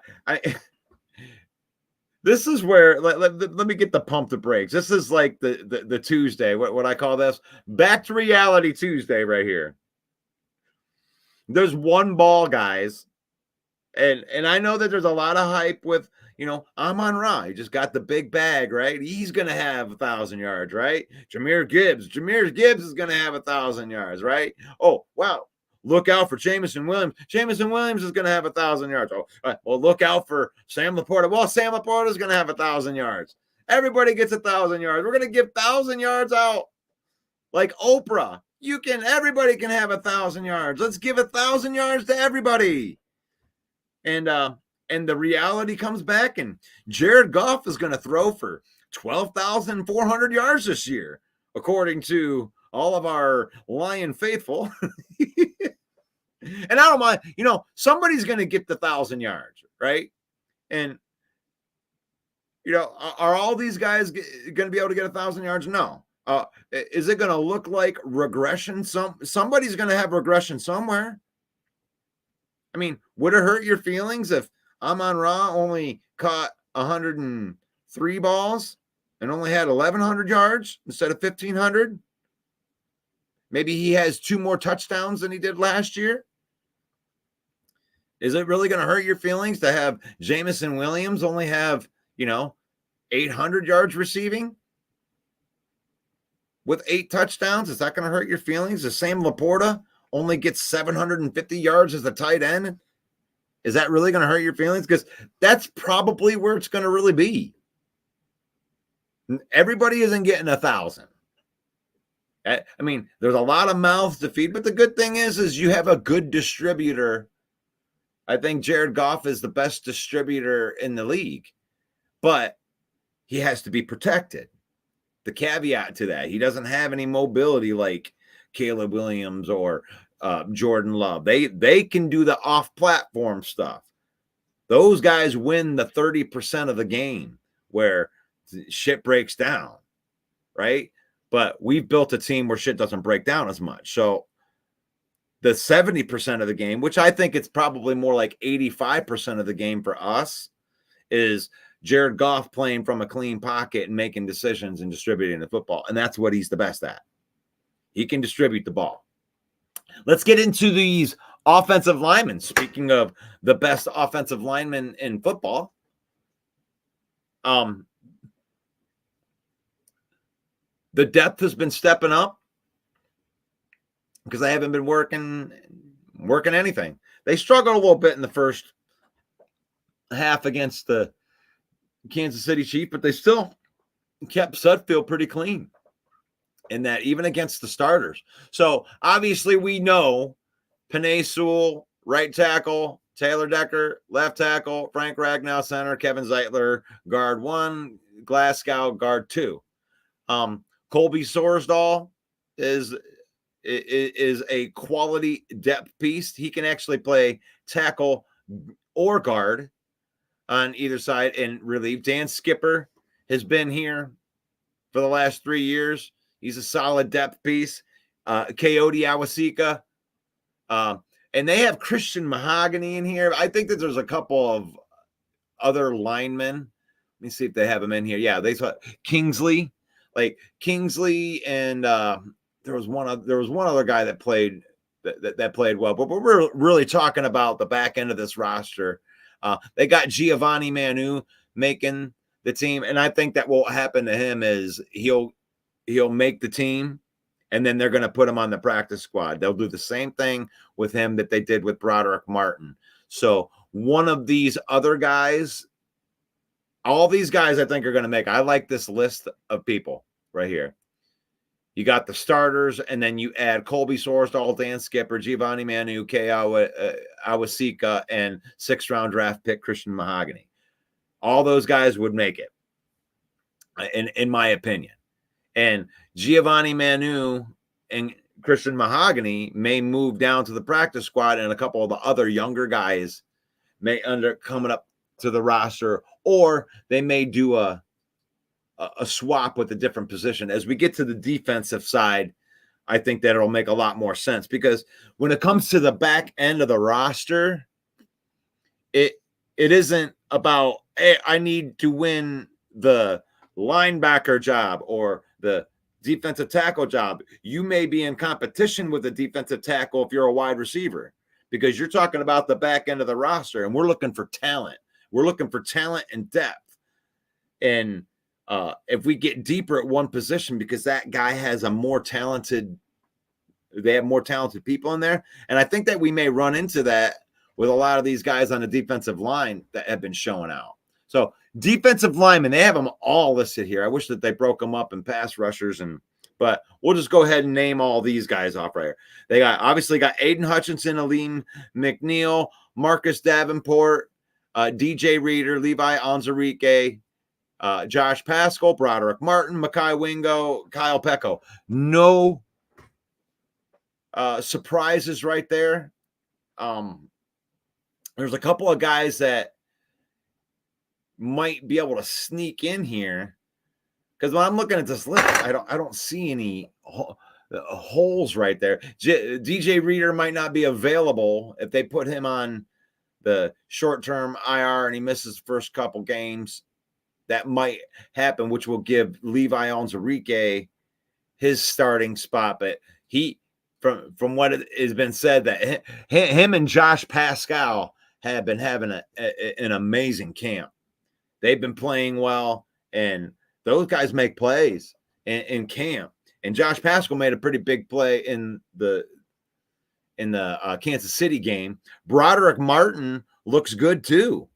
S2: This is where let me get the pump the brakes. This is like the Tuesday, what I call this, back to reality Tuesday right here. There's one ball, guys, and I know that there's a lot of hype with, Amon-Ra. He just got the big bag, right? He's gonna have 1,000 yards, right? Jahmyr Gibbs is gonna have 1,000 yards, right? Oh wow. Look out for Jameson Williams. Jameson Williams is going to have 1,000 yards. Oh, well, look out for Sam Laporta. Well, Sam Laporta is going to have 1,000 yards. Everybody gets 1,000 yards. We're going to give 1,000 yards out like Oprah. Everybody can have 1,000 yards. Let's give 1,000 yards to everybody. And the reality comes back, and Jared Goff is going to throw for 12,400 yards this year, according to all of our Lion faithful. And I don't mind, somebody's going to get the 1,000 yards, right? And, are all these guys going to be able to get 1,000 yards? No. Is it going to look like regression? Somebody's going to have regression somewhere. I mean, would it hurt your feelings if Amon-Ra only caught 103 balls and only had 1,100 yards instead of 1,500? Maybe he has 2 more touchdowns than he did last year. Is it really going to hurt your feelings to have Jameson Williams only have, 800 yards receiving with 8 touchdowns? Is that going to hurt your feelings? The Sam Laporta only gets 750 yards as a tight end. Is that really going to hurt your feelings? Because that's probably where it's going to really be. Everybody isn't getting 1,000. I mean, there's a lot of mouths to feed, but the good thing is you have a good distributor. I think Jared Goff is the best distributor in the league, but he has to be protected. The caveat to that, he doesn't have any mobility like Caleb Williams or Jordan Love. They can do the off-platform stuff. Those guys win the 30% of the game where shit breaks down, right? But we've built a team where shit doesn't break down as much. So the 70% of the game, which I think it's probably more like 85% of the game for us, is Jared Goff playing from a clean pocket and making decisions and distributing the football. And that's what he's the best at. He can distribute the ball. Let's get into these offensive linemen. Speaking of the best offensive linemen in football, the depth has been stepping up because they haven't been working anything. They struggled a little bit in the first half against the Kansas City Chiefs, but they still kept Sudfeld pretty clean in that, even against the starters. So obviously we know Penei Sewell, right tackle, Taylor Decker, left tackle, Frank Ragnow, center, Kevin Zeitler, guard 1, Glasgow, guard 2. Colby Sorsdahl is a quality depth piece. He can actually play tackle or guard on either side and relieve. Dan Skipper has been here for the last 3 years. He's a solid depth piece. Coyote Awasika. And they have Christian Mahogany in here. I think that there's a couple of other linemen. Let me see if they have them in here. Yeah, they saw Kingsley. Like Kingsley and there was one other guy that played that played well, but we're really talking about the back end of this roster. They got Giovanni Manu making the team, and I think that what will happen to him is he'll make the team, and then they're going to put him on the practice squad. They'll do the same thing with him that they did with Broderick Martin. So one of these other guys. All these guys I think are going to make. I like this list of people right here. You got the starters, and then you add Colby Sorsdahl, Dan Skipper, Giovanni Manu, Awasika, and 6th-round draft pick Christian Mahogany. All those guys would make it, in my opinion. And Giovanni Manu and Christian Mahogany may move down to the practice squad, and a couple of the other younger guys may end up coming up to the roster, or they may do a swap with a different position. As we get to the defensive side, I think that it'll make a lot more sense, because when it comes to the back end of the roster, it isn't about, hey, I need to win the linebacker job or the defensive tackle job. You may be in competition with a defensive tackle if you're a wide receiver, because you're talking about the back end of the roster, and we're looking for talent. We're looking for talent and depth. And if we get deeper at one position, because that guy has they have more talented people in there. And I think that we may run into that with a lot of these guys on the defensive line that have been showing out. So defensive linemen, they have them all listed here. I wish that they broke them up in pass rushers, but we'll just go ahead and name all these guys off right here. They obviously got Aiden Hutchinson, Aleem McNeil, Marcus Davenport, DJ Reader, Levi Onwuzurike, Josh Paschal, Broderick Martin, Mekhi Wingo, Kyle Pecco. No surprises right there. There's a couple of guys that might be able to sneak in here, because when I'm looking at this list, I don't see any holes right there. DJ Reader might not be available if they put him on the short-term IR and he misses the first couple games. That might happen, which will give Levi Onwuzurike his starting spot. But from what has been said, that him and Josh Paschal have been having an amazing camp. They've been playing well, and those guys make plays in camp. And Josh Paschal made a pretty big play in the Kansas City game. Broderick Martin looks good too.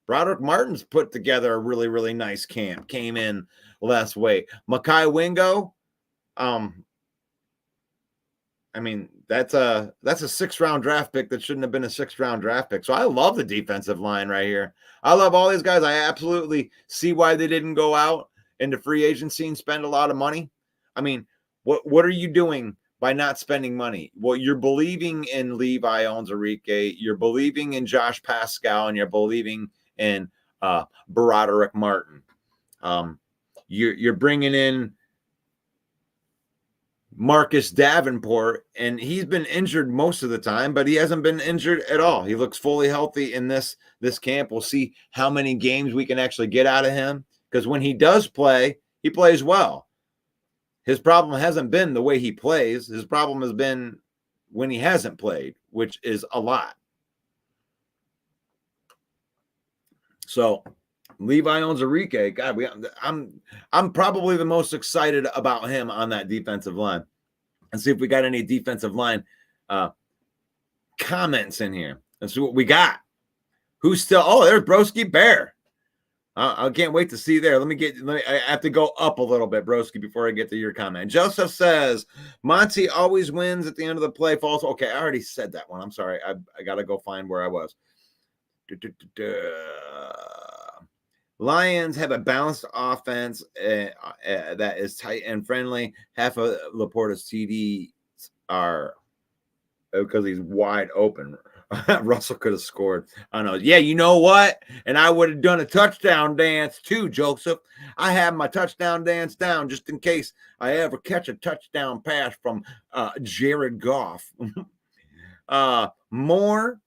S2: Broderick Martin's put together a really, really nice camp. Came in less weight. Mekhi Wingo, I mean, that's a 6th-round draft pick that shouldn't have been a 6th-round draft pick. So I love the defensive line right here. I love all these guys. I absolutely see why they didn't go out into free agency and spend a lot of money. I mean, what are you doing by not spending money? Well, you're believing in Levi Onwuzurike, you're believing in Josh Paschal, and you're believing in Broderick Martin. You're bringing in Marcus Davenport, and he's been injured most of the time, but he hasn't been injured at all. He looks fully healthy in this camp. We'll see how many games we can actually get out of him, because when he does play, he plays well. His problem hasn't been the way he plays. His problem has been when he hasn't played, which is a lot. So Levi Onwuzurike, God, I'm probably the most excited about him on that defensive line. And see if we got any defensive line comments in here. Let's see what we got. Who's still? Oh, there's Broski Bear. I can't wait to see there. I have to go up a little bit, Broski, before I get to your comment. Joseph says, Monty always wins at the end of the play. False. Okay, I already said that one. I'm sorry. I got to go find where I was. Lions have a balanced offense that is tight and friendly. Half of Laporta's TDs are because he's wide open. Russell could have scored. I know. Yeah, you know what? And I would have done a touchdown dance too, Joseph. I have my touchdown dance down just in case I ever catch a touchdown pass from Jared Goff. Moore,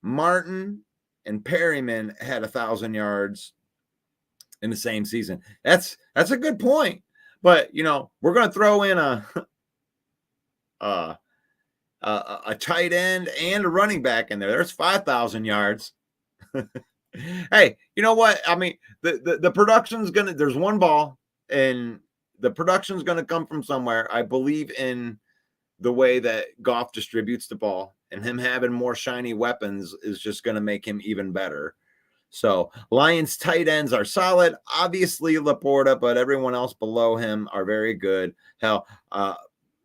S2: Martin, and Perryman had 1,000 yards in the same season. That's a good point. But, we're going to throw in a tight end and a running back in there. There's 5,000 yards. Hey, you know what? I mean, the production's going to, there's one ball, and the production's going to come from somewhere. I believe in the way that Goff distributes the ball, and him having more shiny weapons is just going to make him even better. So Lions tight ends are solid. Obviously Laporta, but everyone else below him are very good. Hell,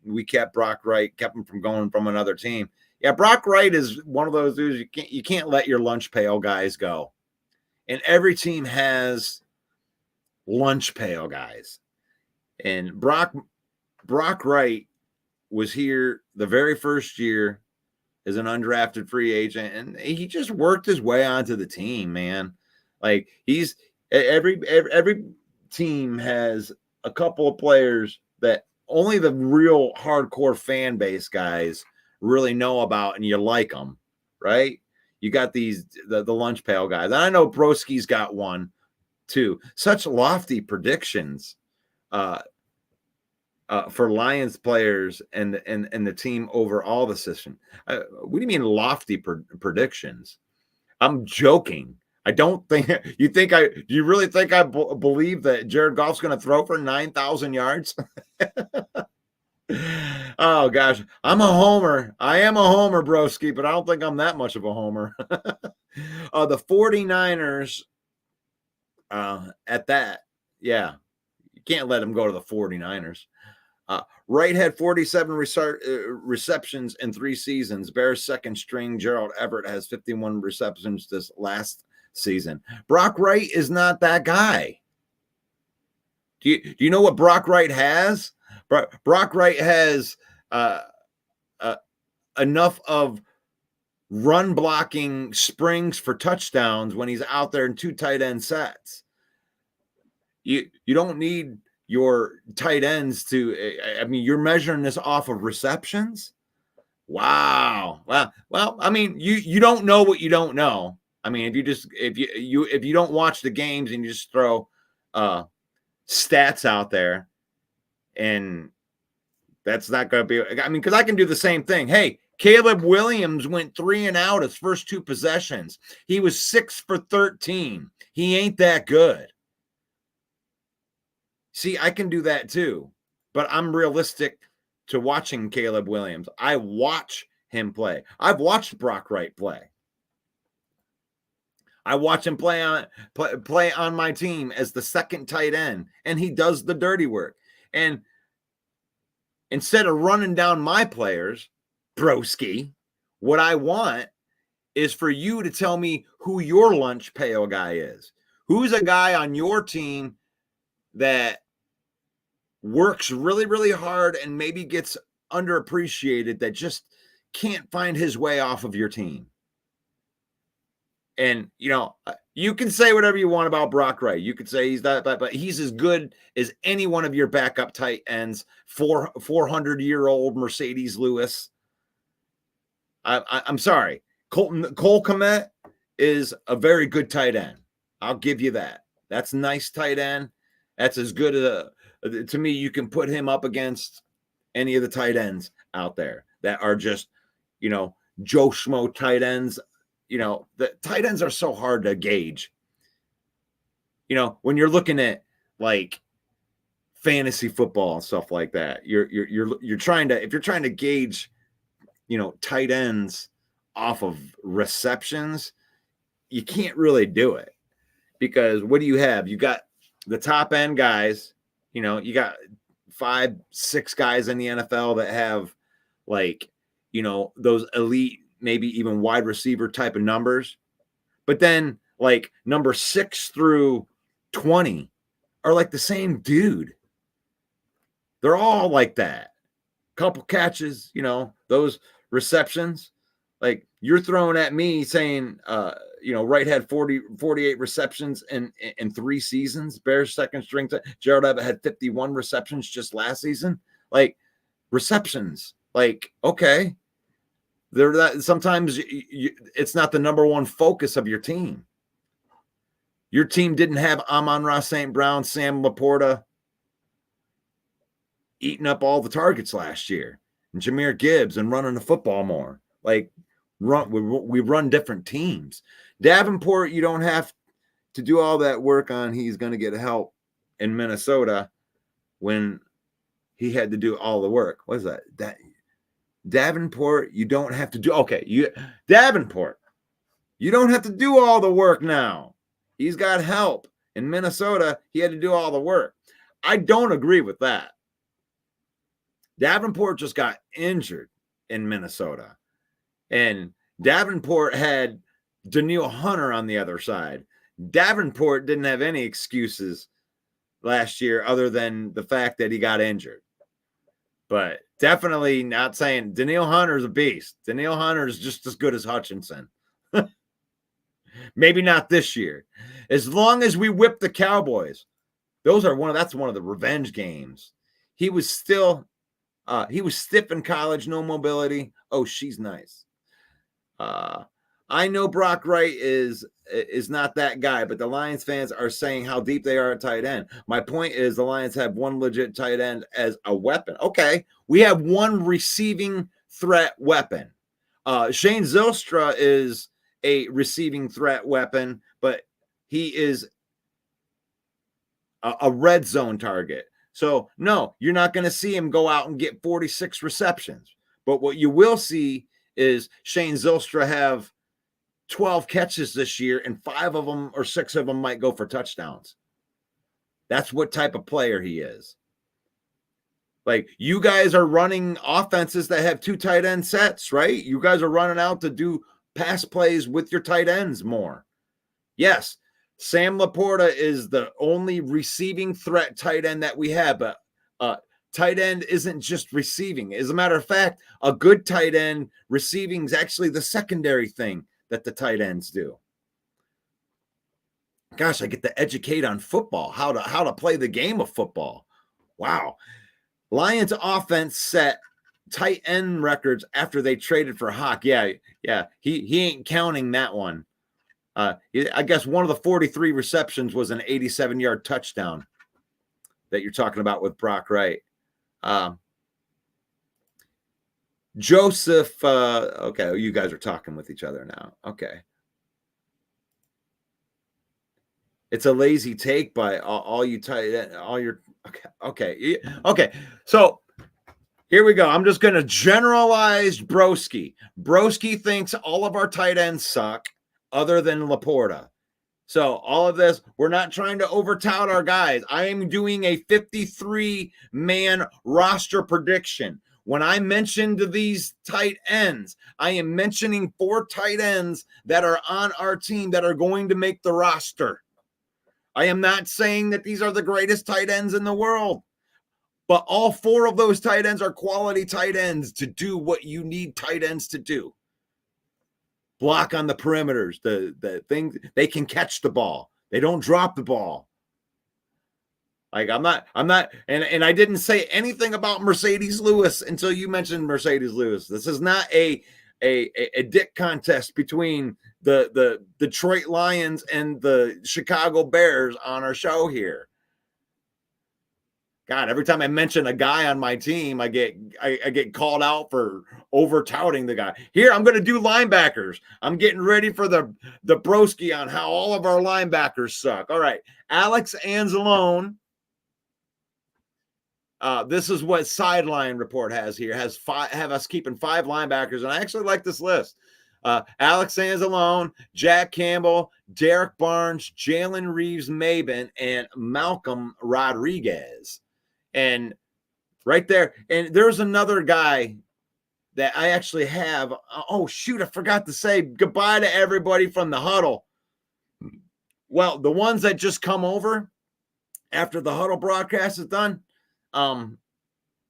S2: we kept Brock Wright, kept him from going from another team. Yeah, Brock Wright is one of those dudes you can't let your lunch pail guys go. And every team has lunch pail guys. And Brock Wright was here the very first year as an undrafted free agent, and he just worked his way onto the team, man. Like every team has a couple of players that only the real hardcore fan base guys really know about, and you like them, right? You got the lunch pail guys. And I know Broski's got one too. Such lofty predictions for Lions players and the team over all the system. What do you mean lofty predictions? I'm joking. I don't think do you really think I believe that Jared Goff's going to throw for 9,000 yards? Oh gosh, I'm a homer. I am a homer, broski, but I don't think I'm that much of a homer. The 49ers at that, yeah, you can't let them go to the 49ers. Wright had 47 receptions in 3 seasons. Bears second string Gerald Everett has 51 receptions this last season. Brock Wright is not that guy. Do you know what Brock Wright has? Brock Wright has enough of run blocking springs for touchdowns when he's out there in 2 tight end sets. You don't need your tight ends to, I mean, you're measuring this off of receptions. Wow. Well, I mean, you don't know what you don't know. I mean, if you don't watch the games and you just throw stats out there, and that's not going to be, I mean, because I can do the same thing. Hey, Caleb Williams went 3 and out his first 2 possessions. He was 6 for 13. He ain't that good. See, I can do that too, but I'm realistic to watching Caleb Williams. I watch him play. I've watched Brock Wright play. I watch him play on my team as the second tight end, and he does the dirty work. And instead of running down my players, broski, what I want is for you to tell me who your lunch pail guy is. Who's a guy on your team that works really, really hard and maybe gets underappreciated, that just can't find his way off of your team? And, you know, you can say whatever you want about Brock Wright. You could say he's that, but he's as good as any one of your backup tight ends, 400-year-old Mercedes Lewis. I'm sorry. Cole Kmet is a very good tight end. I'll give you that. That's a nice tight end. That's as good as to me. You can put him up against any of the tight ends out there that are just, you know, Joe Schmo tight ends. You know, the tight ends are so hard to gauge. You know, when you're looking at like fantasy football and stuff like that, you're trying to, if you're trying to gauge, you know, tight ends off of receptions, you can't really do it, because what do you have? You got the top end guys, you know, you got 5-6 guys in the NFL that have, like, you know, those elite, maybe even wide receiver type of numbers. But then like number 6 through 20 are like the same dude. They're all like that. Couple catches, you know, those receptions. Like, you're throwing at me saying, you know, Wright had 48 receptions in 3 seasons. Bears second string. Gerald Everett had 51 receptions just last season. Like, receptions. Like, okay. They're that, sometimes it's not the number one focus of your team. Your team didn't have Amon-Ra St. Brown, Sam Laporta eating up all the targets last year, and Jahmyr Gibbs, and running the football more. Like, we run different teams. Davenport, you don't have to do all that work on. He's going to get help in Minnesota when he had to do all the work. What is that? Davenport, you don't have to do. Okay, Davenport, you don't have to do all the work now. He's got help. In Minnesota, he had to do all the work. I don't agree with that. Davenport just got injured in Minnesota, and Davenport had Danielle Hunter on the other side. Davenport didn't have any excuses last year other than the fact that he got injured. But definitely not saying Danielle Hunter is a beast. Danielle Hunter is just as good as Hutchinson. Maybe not this year. As long as we whip the Cowboys, that's one of the revenge games. He was still he was stiff in college, no mobility. Oh, she's nice. I know Brock Wright is not that guy, but the Lions fans are saying how deep they are at tight end. My point is the Lions have one legit tight end as a weapon. Okay, we have one receiving threat weapon. Shane Zylstra is a receiving threat weapon, but he is a red zone target. So, no, you're not going to see him go out and get 46 receptions. But what you will see is Shane Zylstra have 12 catches this year, and 5 of them or 6 of them might go for touchdowns. That's what type of player he is. Like, you guys are running offenses that have 2 tight end sets, right? You guys are running out to do pass plays with your tight ends more. Yes, Sam Laporta is the only receiving threat tight end that we have, but tight end isn't just receiving. As a matter of fact, a good tight end receiving is actually the secondary thing that the tight ends do. Gosh, I get to educate on football, how to play the game of football. Wow. Lions offense set tight end records after they traded for Hawk. Yeah. He ain't counting that one. I guess one of the 43 receptions was an 87-yard touchdown that you're talking about with Brock Wright. Joseph, okay, you guys are talking with each other now. Okay. It's a lazy take by all you tight end, all your okay. So here we go. I'm just going to generalize Broski. Broski thinks all of our tight ends suck other than Laporta. So all of this, we're not trying to overtout our guys. I am doing a 53-man roster prediction. When I mentioned these tight ends, I am mentioning 4 tight ends that are on our team that are going to make the roster. I am not saying that these are the greatest tight ends in the world, but all 4 of those tight ends are quality tight ends to do what you need tight ends to do. Block on the perimeters, the things, they can catch the ball. They don't drop the ball. Like I'm not, and I didn't say anything about Mercedes Lewis until you mentioned Mercedes Lewis. This is not a dick contest between the Detroit Lions and the Chicago Bears on our show here. God, every time I mention a guy on my team, I get called out for over touting the guy. Here, I'm going to do linebackers. I'm getting ready for the broski on how all of our linebackers suck. All right, Alex Anzalone. This is what Sideline Report has here. Have us keeping 5 linebackers, and I actually like this list. Alex Anzalone, Jack Campbell, Derek Barnes, Jalen Reeves-Maybin, and Malcolm Rodriguez. And right there, and there's another guy that I actually have. Oh, shoot, I forgot to say goodbye to everybody from the huddle. Well, the ones that just come over after the huddle broadcast is done,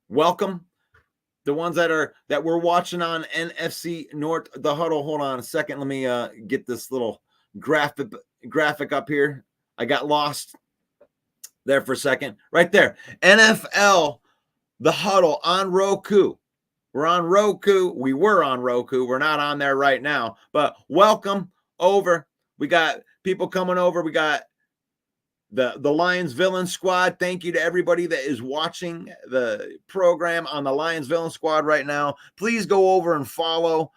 S2: welcome. The ones that we're watching on NFC North, the huddle. Hold on a second. Let me get this little graphic up here. I got lost there for a second. Right there. NFL, the huddle on Roku. We're on Roku. We were on Roku. We're not on there right now. But welcome over. We got people coming over. We got the Lions Villain Squad. Thank you to everybody that is watching the program on the Lions Villain Squad right now. Please go over and follow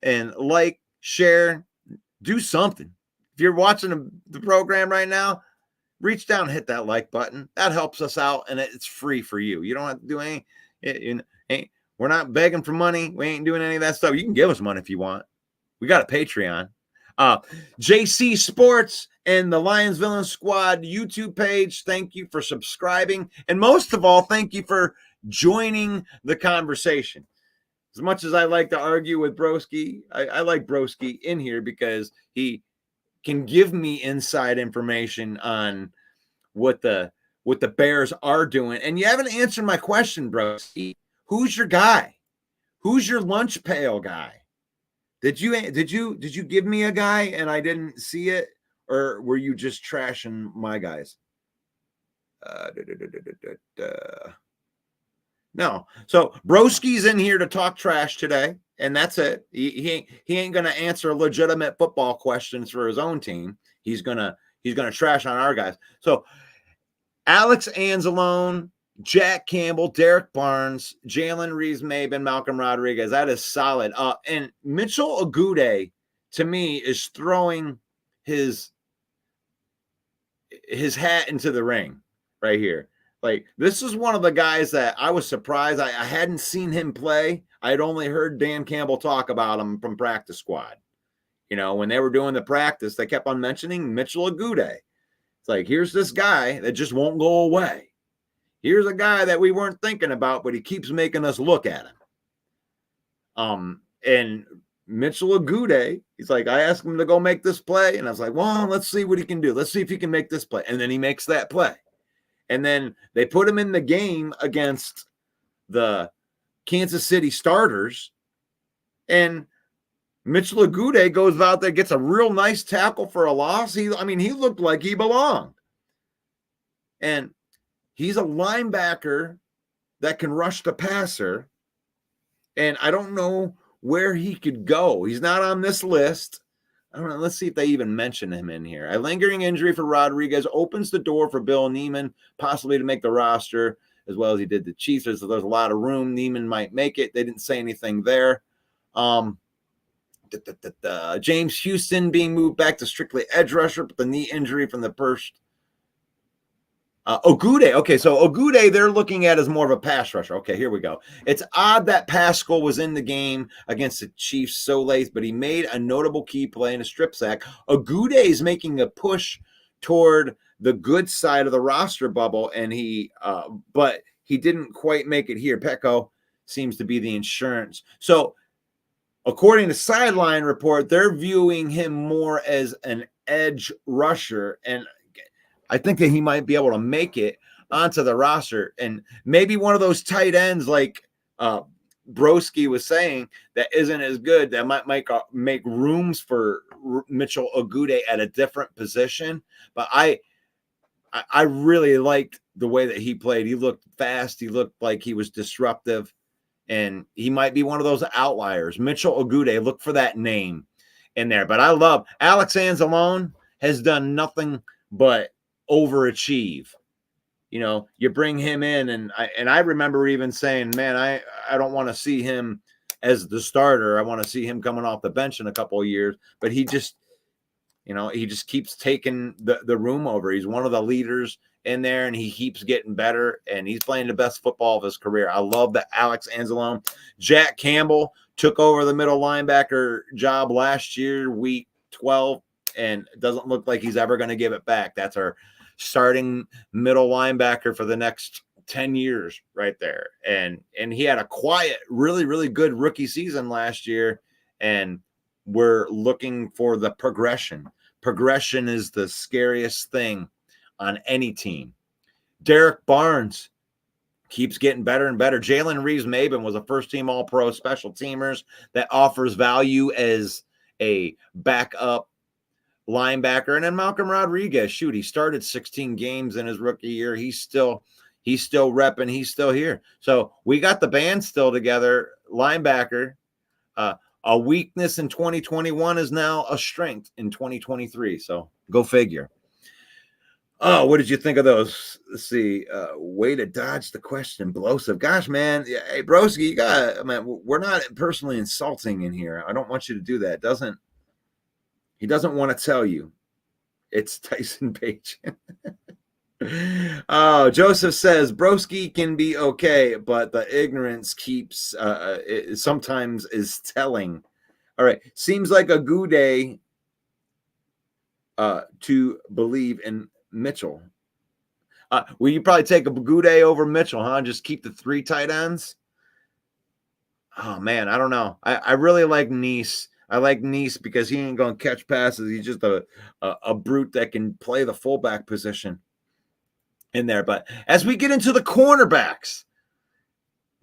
S2: and like, share, do something. If you're watching the program right now, reach down and hit that like button. That helps us out, and it's free for you. You don't have to do anything. We're not begging for money. We ain't doing any of that stuff. You can give us money if you want. We got a Patreon. JC Sports and the Lions Villain Squad YouTube page, thank you for subscribing. And most of all, thank you for joining the conversation. As much as I like to argue with Broski, I like Broski in here because he can give me inside information on what the Bears are doing. And you haven't answered my question, Broski. Who's your guy? Who's your lunch pail guy? Did you give me a guy and I didn't see it, or were you just trashing my guys? No. So Broski's in here to talk trash today, and that's it. He ain't gonna answer legitimate football questions for his own team. He's gonna trash on our guys. So Alex Anzalone, Jack Campbell, Derek Barnes, Jalen Reeves-Maybin, Malcolm Rodriguez. That is solid. And Mitchell Agude, to me, is throwing his hat into the ring right here. Like, this is one of the guys that I was surprised. I hadn't seen him play. I had only heard Dan Campbell talk about him from practice squad. You know, when they were doing the practice, they kept on mentioning Mitchell Agude. It's like, here's this guy that just won't go away. Here's a guy that we weren't thinking about, but he keeps making us look at him. And Mitchell Agude, he's like, I asked him to go make this play, and I was like, well, let's see what he can do. Let's see if he can make this play. And then he makes that play. And then they put him in the game against the Kansas City starters, and Mitchell Agude goes out there, gets a real nice tackle for a loss. He looked like he belonged. And he's a linebacker that can rush the passer. And I don't know where he could go. He's not on this list. I don't know. Let's see if they even mention him in here. A lingering injury for Rodriguez opens the door for Bill Neiman possibly to make the roster, as well as he did the Chiefs. So there's a lot of room. Neiman might make it. They didn't say anything there. James Houston being moved back to strictly edge rusher, but the knee injury from the first. Agude. Okay, so Agude they're looking at as more of a pass rusher. Okay, here we go. It's odd that Pascal was in the game against the Chiefs so late, but he made a notable key play in a strip sack. Agude is making a push toward the good side of the roster bubble, and but he didn't quite make it here. Petco seems to be the insurance. So according to Sideline Report, they're viewing him more as an edge rusher, and I think that he might be able to make it onto the roster, and maybe one of those tight ends like Broski was saying that isn't as good, that might make rooms for Mitchell Agude at a different position. But I really liked the way that he played. He looked fast. He looked like he was disruptive, and he might be one of those outliers. Mitchell Agude, look for that name in there. But I love Alex Anzalone has done nothing but overachieve. You know, you bring him in, and I remember even saying, man, I don't want to see him as the starter. I want to see him coming off the bench in a couple of years. But he just keeps taking the room over. He's one of the leaders in there, and he keeps getting better, and he's playing the best football of his career. I love that Alex Anzalone. Jack Campbell took over the middle linebacker job last year, week 12, and it doesn't look like he's ever going to give it back. That's our starting middle linebacker for the next 10 years right there. And he had a quiet, really, really good rookie season last year, and we're looking for the progression. Progression is the scariest thing on any team. Derek Barnes keeps getting better and better. Jalen Reeves-Maybin was a first-team All-Pro special teamers that offers value as a backup linebacker. And then Malcolm Rodriguez, he started 16 games in his rookie year. He's still repping. He's still here. So we got the band still together. Linebacker, a weakness in 2021 is now a strength in 2023. So go figure. Oh, what did you think of those? Let's see. Way to dodge the question, Blosive. Gosh, man. Hey, Broski, we're not personally insulting in here. I don't want you to do that. He doesn't want to tell you. It's Tyson Page. Oh, Joseph says Broski can be okay, but the ignorance keeps sometimes is telling. All right. Seems like a good day to believe in Mitchell. Will you probably take a Bagude over Mitchell, huh? Just keep the 3 tight ends? Oh, man, I don't know. I really like Nice. I like Nice because he ain't going to catch passes. He's just a brute that can play the fullback position in there. But as we get into the cornerbacks,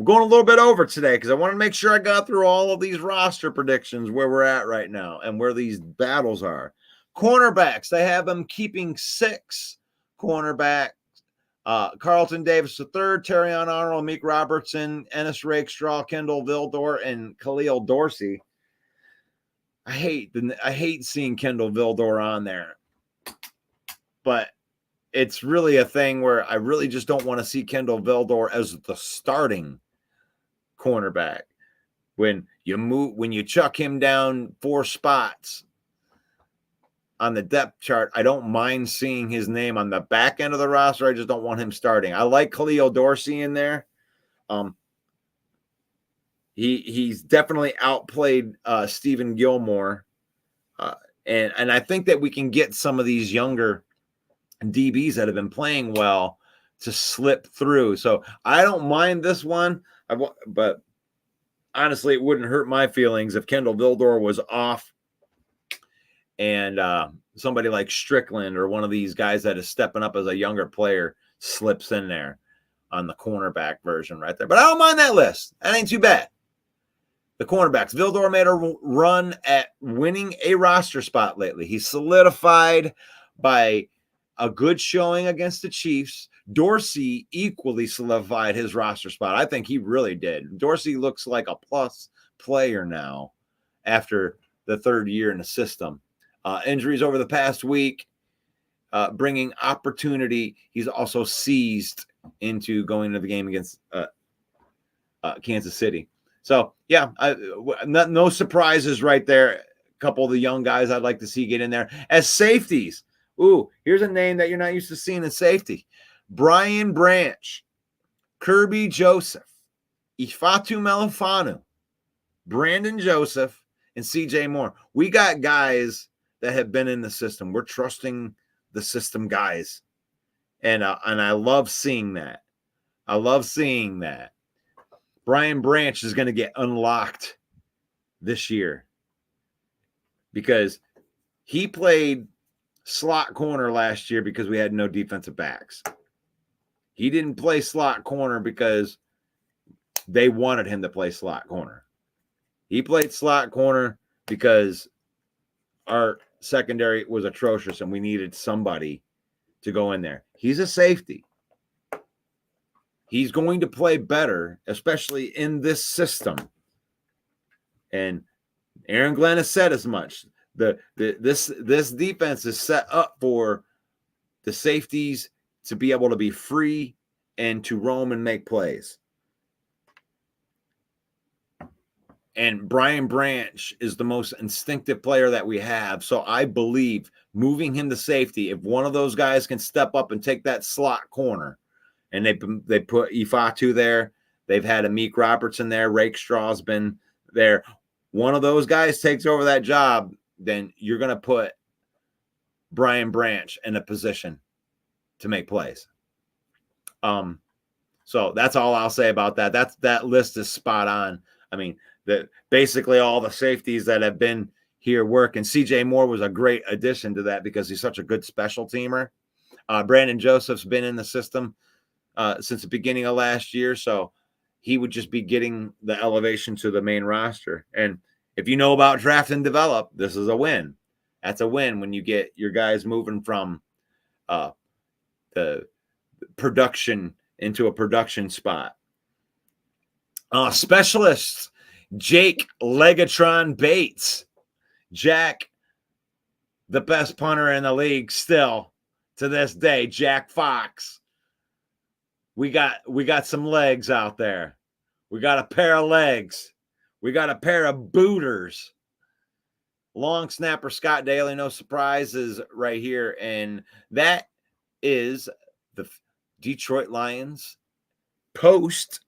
S2: We're going a little bit over today because I want to make sure I got through all of these roster predictions where we're at right now and where these battles are. Cornerbacks, they have them keeping 6 cornerbacks. Carlton Davis III, Terrion Arnold, Meek Robertson, Ennis Rakestraw, Kendall Vildor, and Khalil Dorsey. I hate seeing Kendall Vildor on there, but it's really a thing where I really just don't want to see Kendall Vildor as the starting cornerback. When you chuck him down 4 spots on the depth chart, I don't mind seeing his name on the back end of the roster. I just don't want him starting. I like Khalil Dorsey in there. He's definitely outplayed Stephen Gilmore. And I think that we can get some of these younger DBs that have been playing well to slip through. So I don't mind this one, but honestly, it wouldn't hurt my feelings if Kendall Vildor was off and somebody like Strickland or one of these guys that is stepping up as a younger player slips in there on the cornerback version right there. But I don't mind that list. That ain't too bad. The cornerbacks. Vildor made a run at winning a roster spot lately. He solidified by a good showing against the Chiefs. Dorsey equally solidified his roster spot. I think he really did. Dorsey looks like a plus player now after the 3rd year in the system. Injuries over the past week, bringing opportunity. He's also seized into going into the game against Kansas City. So, yeah, no surprises right there. A couple of the young guys I'd like to see get in there. As safeties, here's a name that you're not used to seeing in safety. Brian Branch, Kirby Joseph, Ifatu Melifanu, Brandon Joseph, and CJ Moore. We got guys that have been in the system. We're trusting the system guys. And I love seeing that. Brian Branch is going to get unlocked this year because he played slot corner last year because we had no defensive backs. He didn't play slot corner because they wanted him to play slot corner. He played slot corner because our secondary was atrocious and we needed somebody to go in there. He's a safety. He's going to play better, especially in this system. And Aaron Glenn has said as much. This defense is set up for the safeties to be able to be free and to roam and make plays. And Brian Branch is the most instinctive player that we have. So I believe moving him to safety, if one of those guys can step up and take that slot corner, and they put Ifatu there, they've had a Meek Robertson there, Rakestraw's been there. One of those guys takes over that job, then you're going to put Brian Branch in a position to make plays. So that's all I'll say about that. That list is spot on. I mean, basically all the safeties that have been here work, and CJ Moore was a great addition to that because he's such a good special teamer. Brandon Joseph's been in the system since the beginning of last year, so he would just be getting the elevation to the main roster. And if you know about draft and develop, this is a win. That's a win when you get your guys moving from the production into a production spot. Specialists, Jake Legatron Bates. Jack, the best punter in the league still to this day, Jack Fox. We got some legs out there. We got a pair of legs. We got a pair of booters. Long snapper Scott Daly, no surprises right here. And that is the Detroit Lions post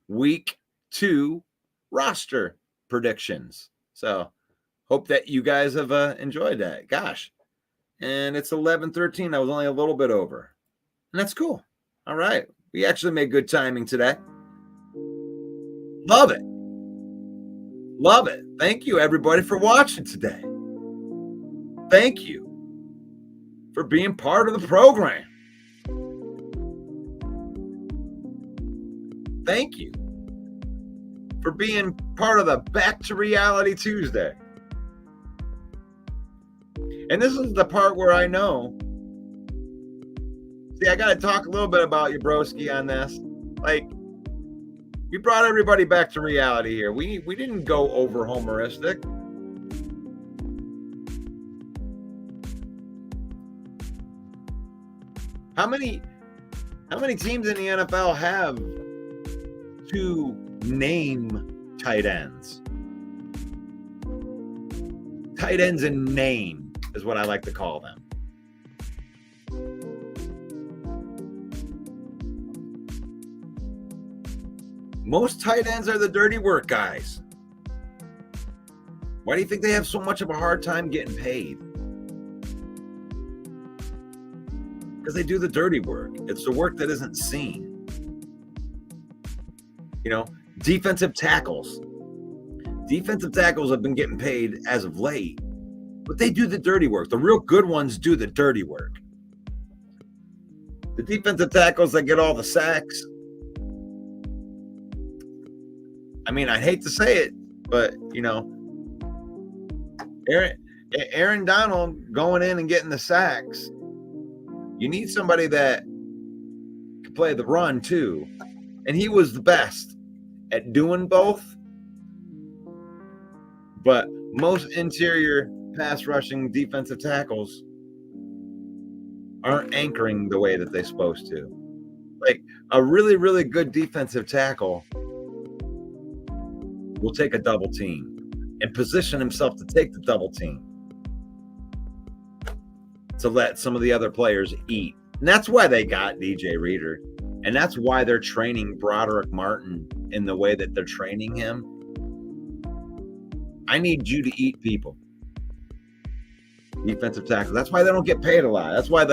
S2: week 2 roster predictions. So hope that you guys have enjoyed that. Gosh. And it's 11:13. I was only a little bit over. And that's cool. All right. We actually made good timing today. Love it. Love it. Thank you, everybody, for watching today. Thank you for being part of the program. thank you for being part of the Back to Reality Tuesday. And this is the part where I know. See, I got to talk a little bit about you, broski, on this. Like, we brought everybody back to reality here. We didn't go over homeristic. How many teams in the NFL have two name tight ends? Tight ends in name is what I like to call them. Most tight ends are the dirty work guys. Why do you think they have so much of a hard time getting paid? Because they do the dirty work. It's the work that isn't seen. You know, defensive tackles. Defensive tackles have been getting paid as of late, but they do the dirty work. The real good ones do the dirty work. The defensive tackles that get all the sacks. I mean, I hate to say it, but, you know, Aaron Donald going in and getting the sacks. You need somebody that can play the run too. And he was the best at doing both. But most interior pass rushing defensive tackles aren't anchoring the way that they're supposed to. Like, a really, really good defensive tackle will take a double team and position himself to take the double team to let some of the other players eat. And that's why they got DJ Reader. And that's why they're training Broderick Martin in the way that they're training him. I need you to eat people. Defensive tackle. That's why they don't get paid a lot. That's why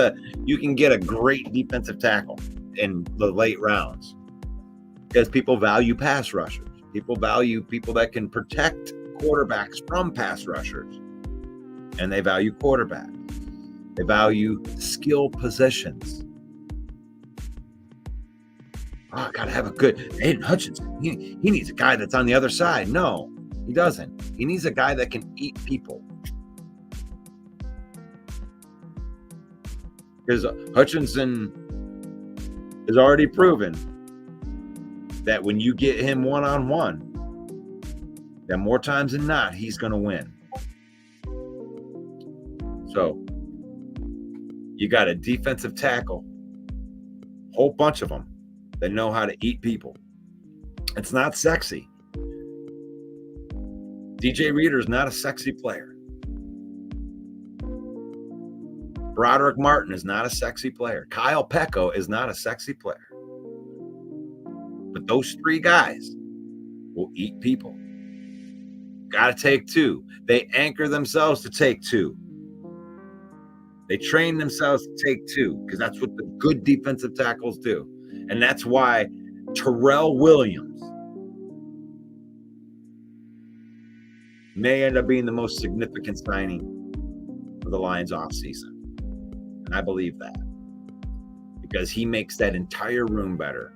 S2: you can get a great defensive tackle in the late rounds. Because people value pass rushers. People value people that can protect quarterbacks from pass rushers. And they value quarterbacks. They value skill positions. Oh, I gotta have a good Aiden Hutchinson. He needs a guy that's on the other side. No, he doesn't. He needs a guy that can eat people. Because Hutchinson has already proven that when you get him one-on-one, that more times than not, he's going to win. So, you got a defensive tackle, whole bunch of them that know how to eat people. It's not sexy. DJ Reader is not a sexy player. Broderick Martin is not a sexy player. Kyle Pecco is not a sexy player. But those three guys will eat people. Got to take two. They anchor themselves to take two. They train themselves to take two because that's what the good defensive tackles do. And that's why Terrell Williams may end up being the most significant signing of the Lions offseason. And I believe that because he makes that entire room better.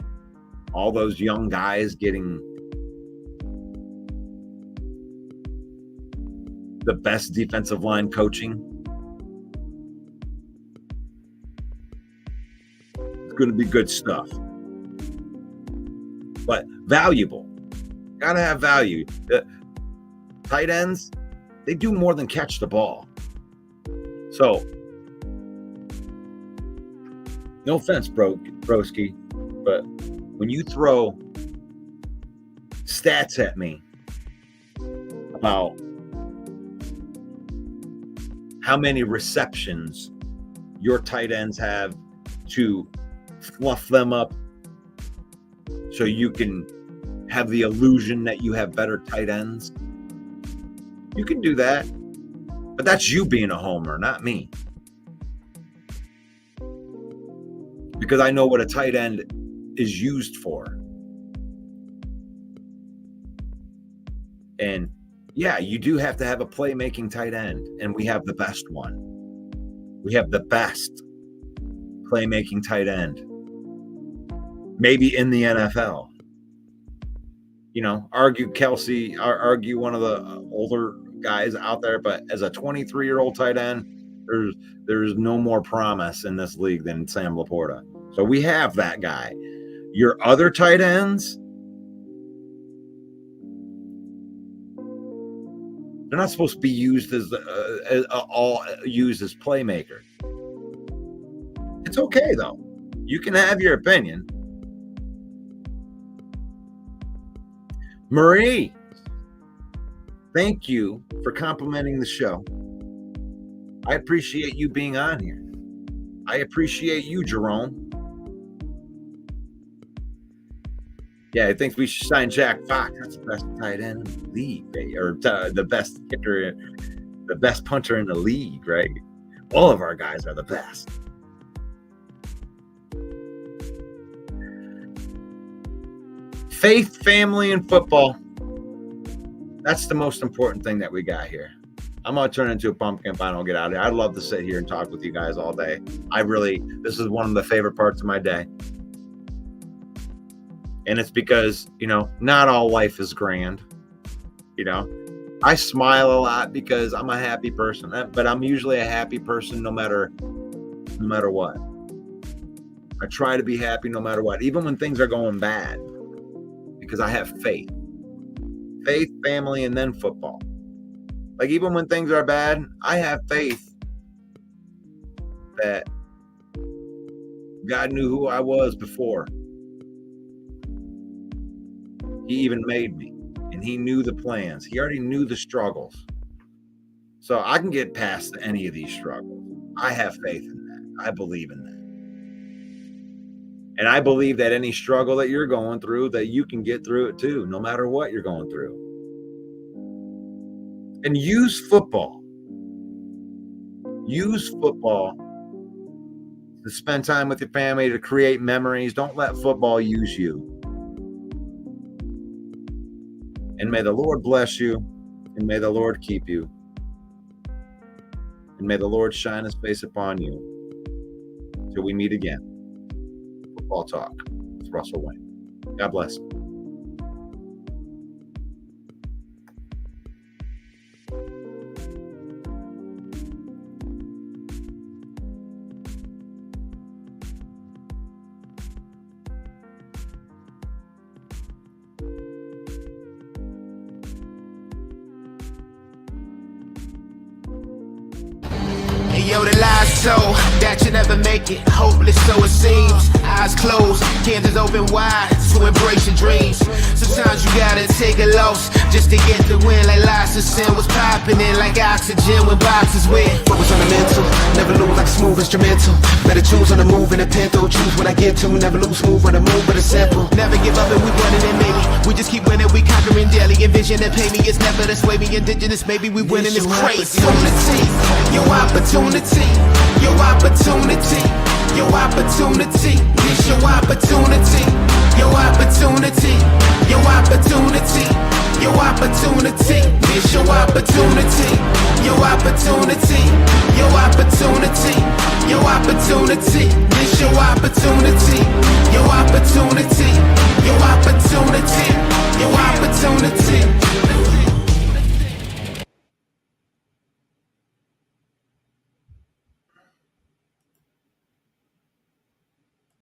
S2: All those young guys getting the best defensive line coaching. It's going to be good stuff. But valuable. Got to have value. The tight ends, they do more than catch the ball. So, no offense, broski, but when you throw stats at me about how many receptions your tight ends have to fluff them up so you can have the illusion that you have better tight ends, you can do that. But that's you being a homer, not me. Because I know what a tight end is used for. And yeah, you do have to have a playmaking tight end, and we have the best one. We have the best playmaking tight end, maybe in the NFL. argue Kelsey, argue one of the older guys out there, but as a 23-year-old tight end, there's no more promise in this league than Sam Laporta. So we have that guy. Your other tight ends, they're not supposed to be used as all used as playmakers. It's okay though. You can have your opinion. Marie, thank you for complimenting the show. I appreciate you being on here. I appreciate you, Jerome. Yeah, I think we should sign Jack Fox. That's the best tight end in the league, or the best kicker, the best punter in the league, right? All of our guys are the best. Faith, family, and football. That's the most important thing that we got here. I'm going to turn into a pumpkin if I don't get out of here. I'd love to sit here and talk with you guys all day. This is one of the favorite parts of my day. And it's because, not all life is grand. I smile a lot because I'm a happy person, but I'm usually a happy person no matter what. I try to be happy no matter what, even when things are going bad, because I have faith. Faith, family, and then football. Like, even when things are bad, I have faith that God knew who I was before He even made me, and He knew the plans. He already knew the struggles. So I can get past any of these struggles. I have faith in that. I believe in that. And I believe that any struggle that you're going through, that you can get through it too, no matter what you're going through. And use football. Use football to spend time with your family, to create memories. Don't let football use you. And may the Lord bless you, and may the Lord keep you, and may the Lord shine His face upon you till we meet again. Football Talk with Russell Wayne. God bless.
S1: Yo, the lies so that you never make it. Hopeless, so it seems. Eyes closed, canvas open wide to embrace your dreams. Sometimes you gotta take a loss just to get the win. Like lots of sin was popping in like oxygen when boxes wet. Focus on the mental, never lose like a smooth instrumental. Better choose on the move in a pinto. Choose what I get to, never lose smooth on the move, but it's simple. Never give up and we running it, maybe. We just keep winning, we conquering daily. Envision and pay me, it's never the sway me. Indigenous, maybe we winning this crazy. Your opportunity, your opportunity, your opportunity, it's your opportunity, your opportunity, your opportunity, your opportunity, it's your opportunity, your opportunity, your opportunity, your opportunity, it's your opportunity, your opportunity, your opportunity.